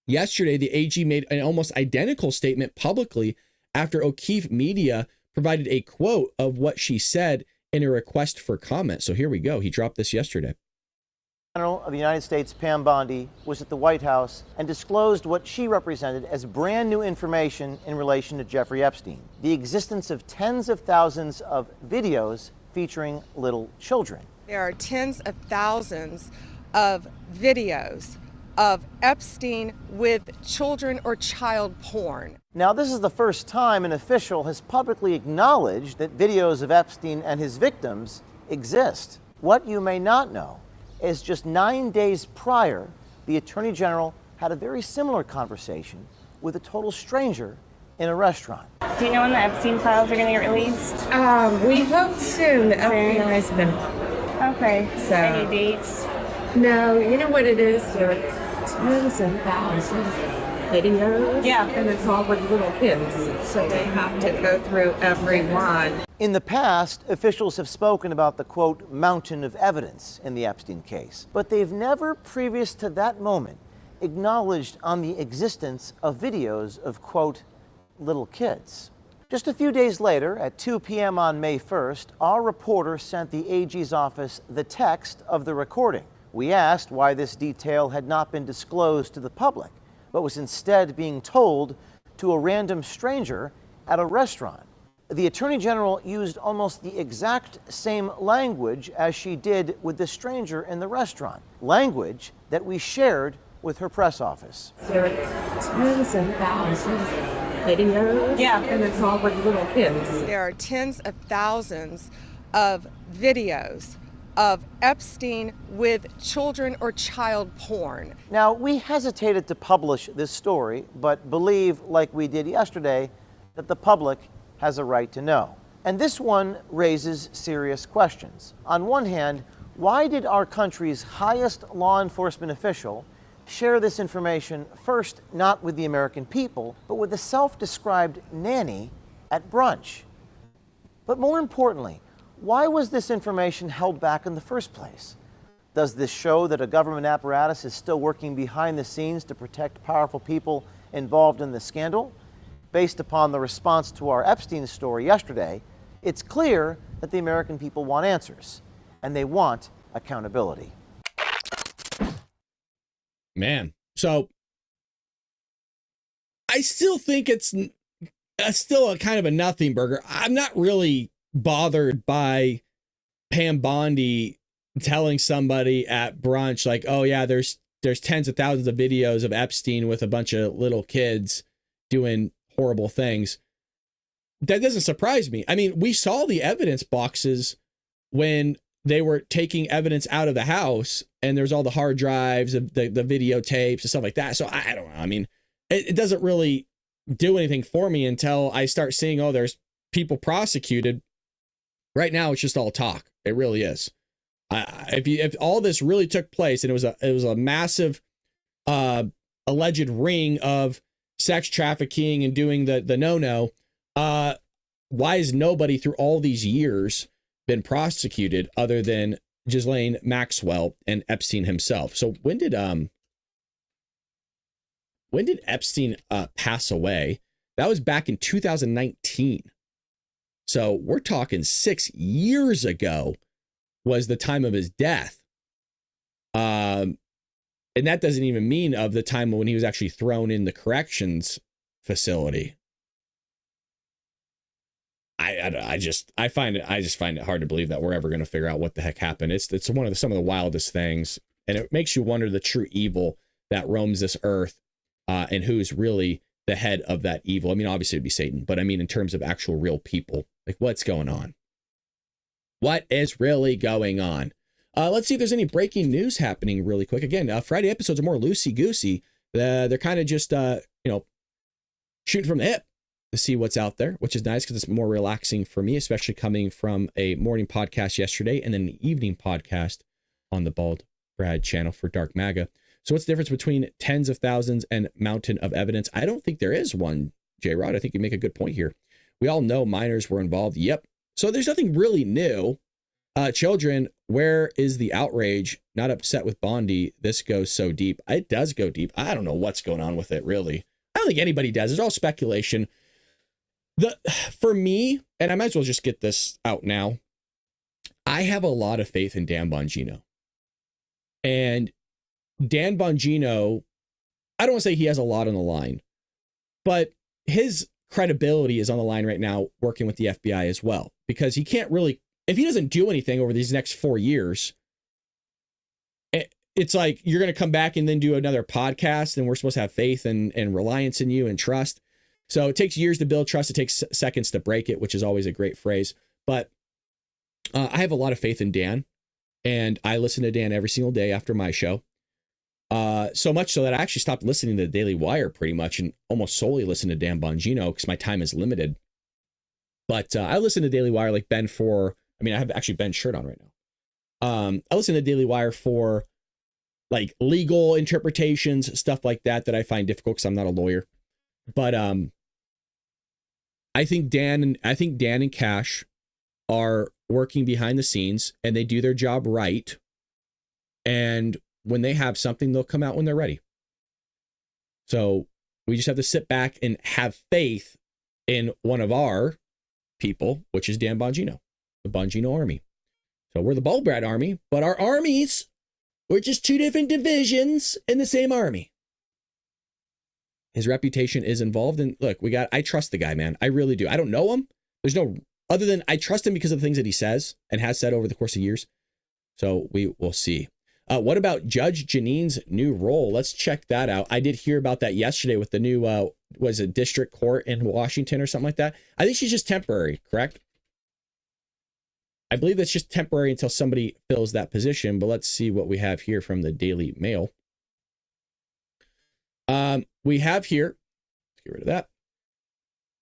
Yesterday, the AG made an almost identical statement publicly after O'Keefe Media provided a quote of what she said in a request for comment. So here we go. He dropped this yesterday. General of the United States Pam Bondi was at the White House and disclosed what she represented as brand new information in relation to Jeffrey Epstein, the existence of tens of thousands of videos featuring little children. There are tens of thousands of videos of Epstein with children or child porn. Now, this is the first time an official has publicly acknowledged that videos of Epstein and his victims exist. What you may not know is just 9 days prior, the Attorney General had a very similar conversation with a total stranger in a restaurant. Do you know when the Epstein files are going to get released? We hope soon. The FBI's been... Okay. So, any dates? No, you know what it is? There are tens and thousands of videos. Yeah. And it's all with little kids. So they have to go through every one. In the past, officials have spoken about the, quote, mountain of evidence in the Epstein case. But they've never, previous to that moment, acknowledged on the existence of videos of, quote, little kids. Just a few days later, at 2 p.m. on May 1st, our reporter sent the AG's office the text of the recording. We asked why this detail had not been disclosed to the public, but was instead being told to a random stranger at a restaurant. The Attorney General used almost the exact same language as she did with the stranger in the restaurant, language that we shared with her press office. There are tens and thousands of videos, and it's all with little kids. There are tens of thousands of videos of Epstein with children or child porn. Now, we hesitated to publish this story, but believe, like we did yesterday, that the public has a right to know. And this one raises serious questions. On one hand, why did our country's highest law enforcement official share this information first not with the American people, but with a self-described nanny at brunch? But more importantly, why was this information held back in the first place? Does this show that a government apparatus is still working behind the scenes to protect powerful people involved in the scandal? Based upon the response to our Epstein story yesterday, it's clear that the American people want answers, and they want accountability. Man, so I still think it's still a kind of a nothing burger. I'm not really bothered by Pam Bondi telling somebody at brunch, like, oh yeah, there's tens of thousands of videos of Epstein with a bunch of little kids doing horrible things. That doesn't surprise me. I mean, we saw the evidence boxes when they were taking evidence out of the house, and there's all the hard drives, the videotapes and stuff like that. So I don't know. I mean, it doesn't really do anything for me until I start seeing, oh, there's people prosecuted. Right now, it's just all talk. It really is. If all this really took place and it was a massive alleged ring of sex trafficking and doing the no-no, why has nobody through all these years been prosecuted other than Ghislaine Maxwell and Epstein himself? So when did Epstein pass away? That was back in 2019. So we're talking 6 years ago was the time of his death. And that doesn't even mean of the time when he was actually thrown in the corrections facility. I just find it hard to believe that we're ever going to figure out what the heck happened. It's some of the wildest things, and it makes you wonder the true evil that roams this earth, and who's really the head of that evil. I mean, obviously it'd be Satan, but I mean in terms of actual real people, like what's going on? What is really going on? Let's see if there's any breaking news happening really quick. Again, Friday episodes are more loosey-goosey. They're kind of just, shooting from the hip to see what's out there, which is nice because it's more relaxing for me, especially coming from a morning podcast yesterday and then an evening podcast on the Bald Brad channel for Dark MAGA. So what's the difference between tens of thousands and mountain of evidence? I don't think there is one, J-Rod. I think you make a good point here. We all know minors were involved. Yep. So there's nothing really new. Children, where is the outrage? Not upset with Bondi. This goes so deep. It does go deep. I don't know what's going on with it, really. I don't think anybody does. It's all speculation. For me, and I might as well just get this out now, I have a lot of faith in Dan Bongino. And Dan Bongino, I don't want to say he has a lot on the line, but his credibility is on the line right now working with the FBI as well, because he can't really, if he doesn't do anything over these next 4 years, it's like you're going to come back and then do another podcast, and we're supposed to have faith and reliance in you and trust. So it takes years to build trust. It takes seconds to break it, which is always a great phrase. But I have a lot of faith in Dan, and I listen to Dan every single day after my show. So much so that I actually stopped listening to the Daily Wire pretty much and almost solely listen to Dan Bongino because my time is limited. But I listen to Daily Wire like Ben for, I mean, I have actually Ben's shirt on right now. I listen to Daily Wire for like legal interpretations, stuff like that I find difficult because I'm not a lawyer. But I think Dan and Cash are working behind the scenes, and they do their job right. And when they have something, they'll come out when they're ready. So we just have to sit back and have faith in one of our people, which is Dan Bongino, the Bongino army. So we're the Bulbrad army, but our armies, we're just two different divisions in the same army. His reputation is involved. And look, I trust the guy, man. I really do. I don't know him. There's no, other than I trust him because of the things that he says and has said over the course of years. So we will see. What about Judge Janine's new role? Let's check that out. I did hear about that yesterday with the new, was it district court in Washington or something like that? I think she's just temporary, correct? I believe that's just temporary until somebody fills that position, but let's see what we have here from the Daily Mail. We have here, let's get rid of that.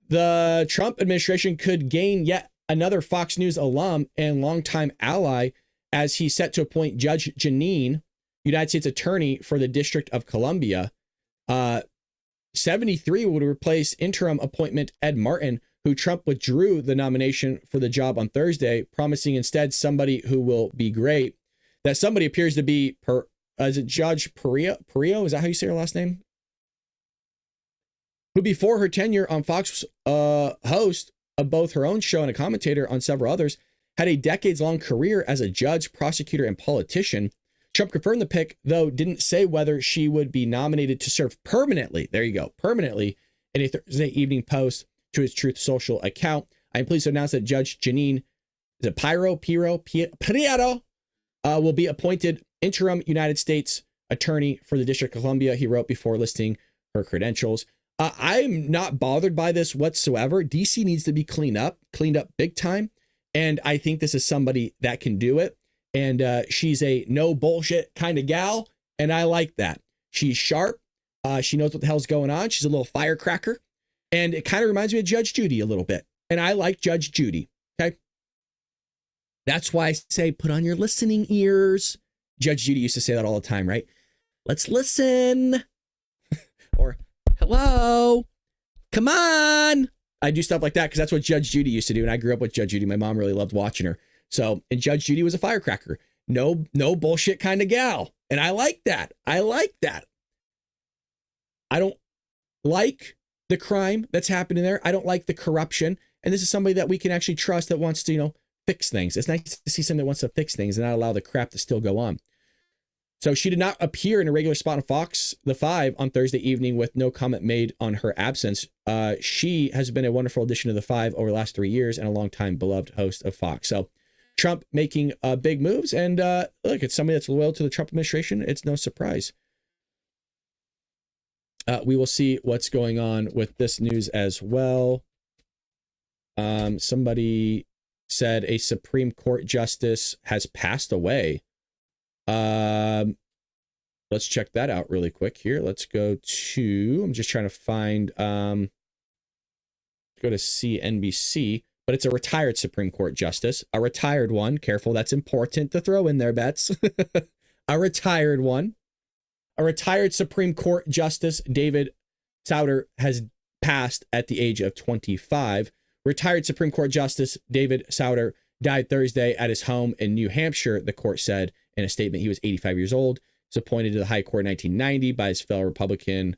The Trump administration could gain yet another Fox News alum and longtime ally as he set to appoint Judge Janine, United States Attorney for the District of Columbia. 73 would replace interim appointment Ed Martin, who Trump withdrew the nomination for the job on Thursday, promising instead somebody who will be great. That somebody appears to be, is it Judge Perillo? Is that how you say her last name? Who before her tenure on Fox, host of both her own show and a commentator on several others, had a decades-long career as a judge, prosecutor, and politician. Trump confirmed the pick, though didn't say whether she would be nominated to serve permanently. There you go, permanently, in a Thursday evening post to his Truth Social account. I'm pleased to announce that Judge Janine Prieto will be appointed interim United States Attorney for the District of Columbia, he wrote before listing her credentials. I'm not bothered by this whatsoever. DC needs to be cleaned up big time. And I think this is somebody that can do it. And she's a no bullshit kind of gal. And I like that. She's sharp. She knows what the hell's going on. She's a little firecracker. And it kind of reminds me of Judge Judy a little bit. And I like Judge Judy. Okay. That's why I say put on your listening ears. Judge Judy used to say that all the time, right? Let's listen. Or hello. Come on. I do stuff like that because that's what Judge Judy used to do. And I grew up with Judge Judy. My mom really loved watching her. So, and Judge Judy was a firecracker. No bullshit kind of gal. And I like that. I don't like the crime that's happening there. I don't like the corruption. And this is somebody that we can actually trust that wants to, fix things. It's nice to see somebody that wants to fix things and not allow the crap to still go on. So she did not appear in a regular spot on Fox, The Five, on Thursday evening with no comment made on her absence. She has been a wonderful addition to The Five over the last 3 years and a longtime beloved host of Fox. So Trump making big moves. And look, it's somebody that's loyal to the Trump administration. It's no surprise. We will see what's going on with this news as well. Somebody said a Supreme Court justice has passed away. Let's check that out really quick here. Let's go to, I'm just trying to find, go to CNBC, but it's a retired Supreme Court justice, a retired one. Careful. That's important to throw in there, Bets. A retired one. A retired Supreme Court Justice David Souter has passed at the age of 25. Retired Supreme Court Justice David Souter died Thursday at his home in New Hampshire, the court said in a statement. He was 85 years old. He was appointed to the High Court in 1990 by his fellow Republican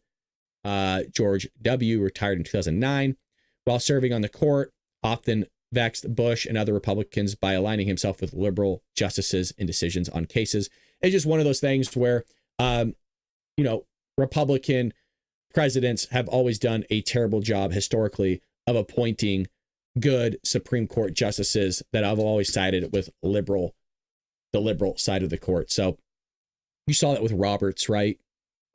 George W., retired in 2009. While serving on the court, often vexed Bush and other Republicans by aligning himself with liberal justices in decisions on cases. It's just one of those things where Republican presidents have always done a terrible job historically of appointing good Supreme Court justices that I've always sided with the liberal side of the court. So you saw that with Roberts, right?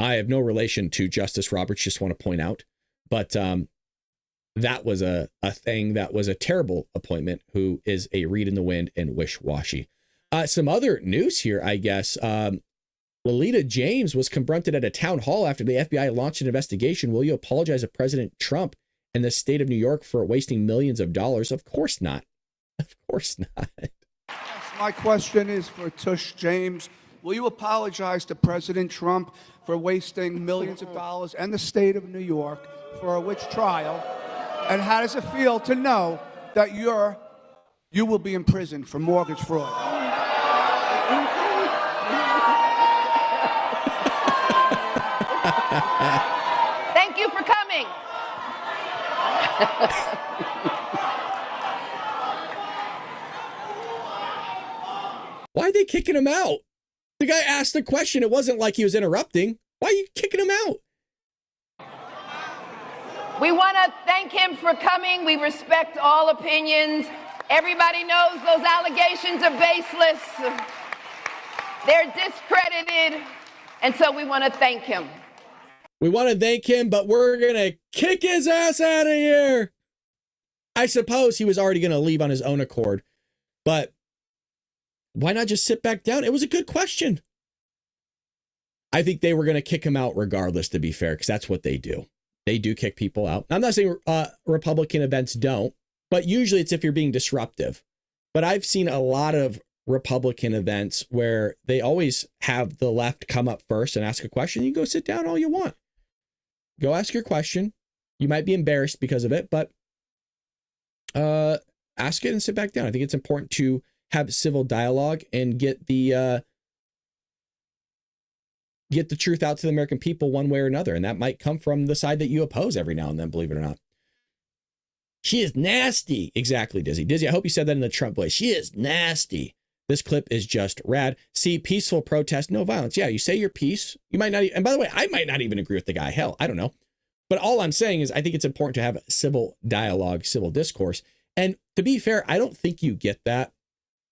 I have no relation to Justice Roberts, just want to point out, but that was a thing that was a terrible appointment, who is a reed in the wind and wish-washy. Some other news here, I guess. Lolita James was confronted at a town hall after the FBI launched an investigation. Will you apologize to President Trump and the state of New York for wasting millions of dollars? Of course not. Of course not. My question is for Tush James. Will you apologize to President Trump for wasting millions of dollars and the state of New York for a witch trial? And how does it feel to know that you will be in prison for mortgage fraud? you for coming. Why are they kicking him out? The guy asked a question. It wasn't like he was interrupting. Why are you kicking him out? We want to thank him for coming. We respect all opinions. Everybody knows those allegations are baseless. They're discredited. And so we want to thank him. We want to thank him, but we're going to kick his ass out of here. I suppose he was already going to leave on his own accord, but why not just sit back down? It was a good question. I think they were going to kick him out regardless, to be fair, because that's what they do. They do kick people out. I'm not saying Republican events don't, but usually it's if you're being disruptive. But I've seen a lot of Republican events where they always have the left come up first and ask a question. You go sit down all you want. Go ask your question. You might be embarrassed because of it, but ask it and sit back down. I think it's important to have civil dialogue and get the truth out to the American people one way or another. And that might come from the side that you oppose every now and then, believe it or not. She is nasty. Exactly, Dizzy. Dizzy, I hope you said that in the Trump voice. She is nasty. This clip is just rad. See, peaceful protest, no violence. Yeah, you say your piece. You might not, and by the way, I might not even agree with the guy. Hell, I don't know. But all I'm saying is I think it's important to have civil dialogue, civil discourse. And to be fair, I don't think you get that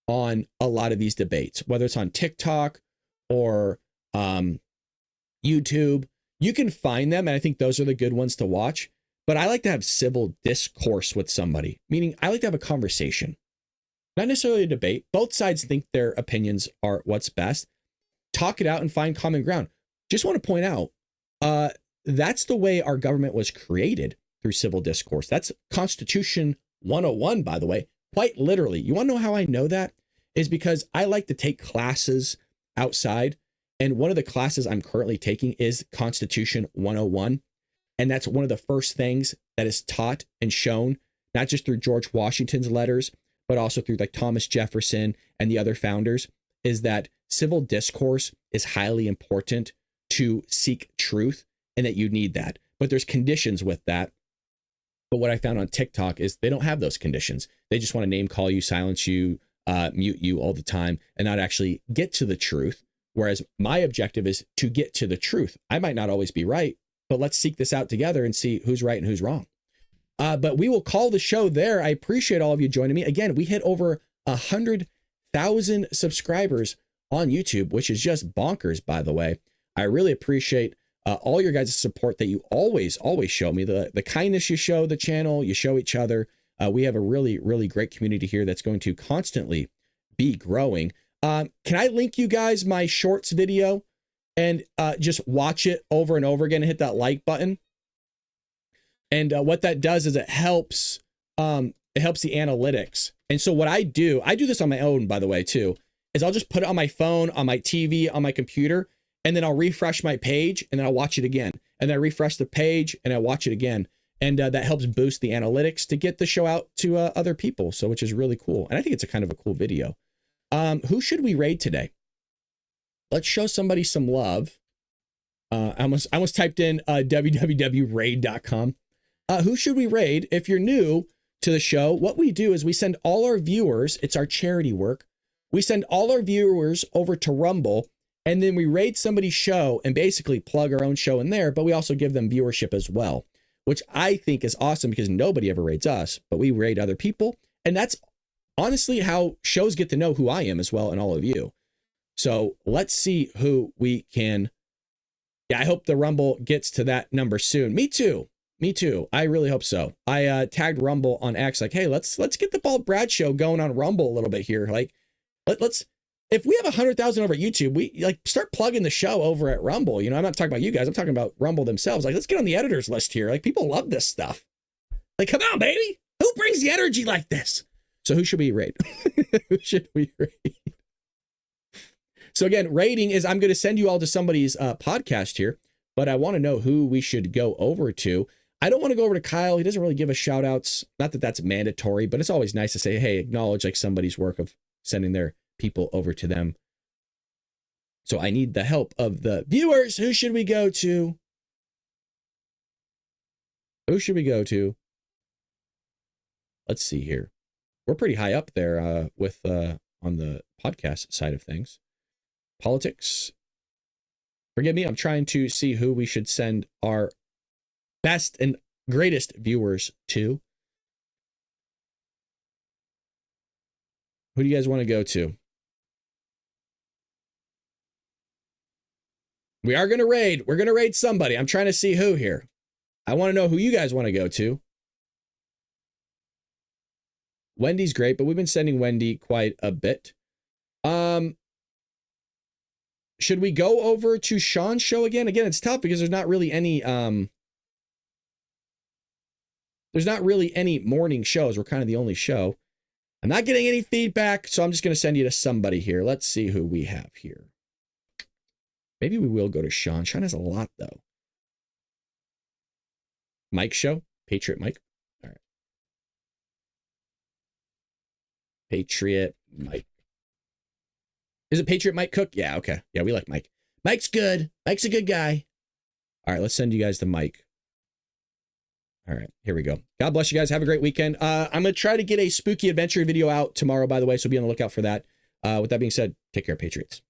on a lot of these debates, whether it's on TikTok or YouTube. You can find them, and I think those are the good ones to watch. But I like to have civil discourse with somebody, meaning I like to have a conversation, not necessarily a debate. Both sides think their opinions are what's best. Talk it out and find common ground. Just want to point out, that's the way our government was created, through civil discourse. That's Constitution 101, by the way, quite literally. You want to know how I know that? Is because I like to take classes outside. And one of the classes I'm currently taking is Constitution 101. And that's one of the first things that is taught and shown, not just through George Washington's letters, but also through like Thomas Jefferson and the other founders, is that civil discourse is highly important to seek truth and that you need that. But there's conditions with that. But what I found on TikTok is they don't have those conditions. They just want to name call you, silence you, mute you all the time, and not actually get to the truth. Whereas my objective is to get to the truth. I might not always be right, but let's seek this out together and see who's right and who's wrong. But we will call the show there. I appreciate all of you joining me. Again, we hit over 100,000 subscribers on YouTube, which is just bonkers, by the way. I really appreciate all your guys' support that you always show me, the kindness you show the channel, you show each other. We have a really, really great community here that's going to constantly be growing. Can I link you guys my shorts video and just watch it over and over again and hit that like button? And what that does is it helps the analytics. And so what I do this on my own, by the way, too, is I'll just put it on my phone, on my TV, on my computer, and then I'll refresh my page and then I'll watch it again. And then I refresh the page and I watch it again. And that helps boost the analytics to get the show out to other people. So, which is really cool. And I think it's a kind of a cool video. Who should we raid today? Let's show somebody some love. I almost typed in www.raid.com. Who should we raid? If you're new to the show, what we do is we send all our viewers, it's our charity work. We send all our viewers over to Rumble, and then we raid somebody's show and basically plug our own show in there, but we also give them viewership as well, which I think is awesome because nobody ever raids us, but we raid other people. And that's honestly how shows get to know who I am as well and all of you. So let's see who we can. Yeah, I hope the Rumble gets to that number soon. Me too. I really hope so. I tagged Rumble on X like, hey, let's get the Bald Brad show going on Rumble a little bit here. Like, let's if we have 100,000 over at YouTube, we like start plugging the show over at Rumble. You know, I'm not talking about you guys. I'm talking about Rumble themselves. Like, let's get on the editors list here. Like, people love this stuff. Like, come on, baby. Who brings the energy like this? So who should we raid? Who should we raid? So again, rating is I'm going to send you all to somebody's podcast here, but I want to know who we should go over to. I don't want to go over to Kyle. He doesn't really give us shout outs. Not that that's mandatory, but it's always nice to say, hey, acknowledge like somebody's work of sending their people over to them. So I need the help of the viewers. Who should we go to? Who should we go to? Let's see here. We're pretty high up there with on the podcast side of things. Politics. Forgive me, I'm trying to see who we should send our best and greatest viewers to. Who do you guys want to go to? We are going to raid. We're going to raid somebody. I'm trying to see who here. I want to know who you guys want to go to. Wendy's great, but we've been sending Wendy quite a bit. Should we go over to Sean's show again? Again, it's tough because there's not really any morning shows. We're kind of the only show. I'm not getting any feedback, so I'm just going to send you to somebody here. Let's see who we have here. Maybe we will go to Sean. Sean has a lot, though. Mike show? Patriot Mike? All right. Patriot Mike. Is it Patriot Mike Cook? Yeah, okay. Yeah, we like Mike. Mike's good. Mike's a good guy. All right, let's send you guys to Mike. All right, here we go. God bless you guys. Have a great weekend. I'm going to try to get a spooky adventure video out tomorrow, by the way, so be on the lookout for that. With that being said, take care, Patriots.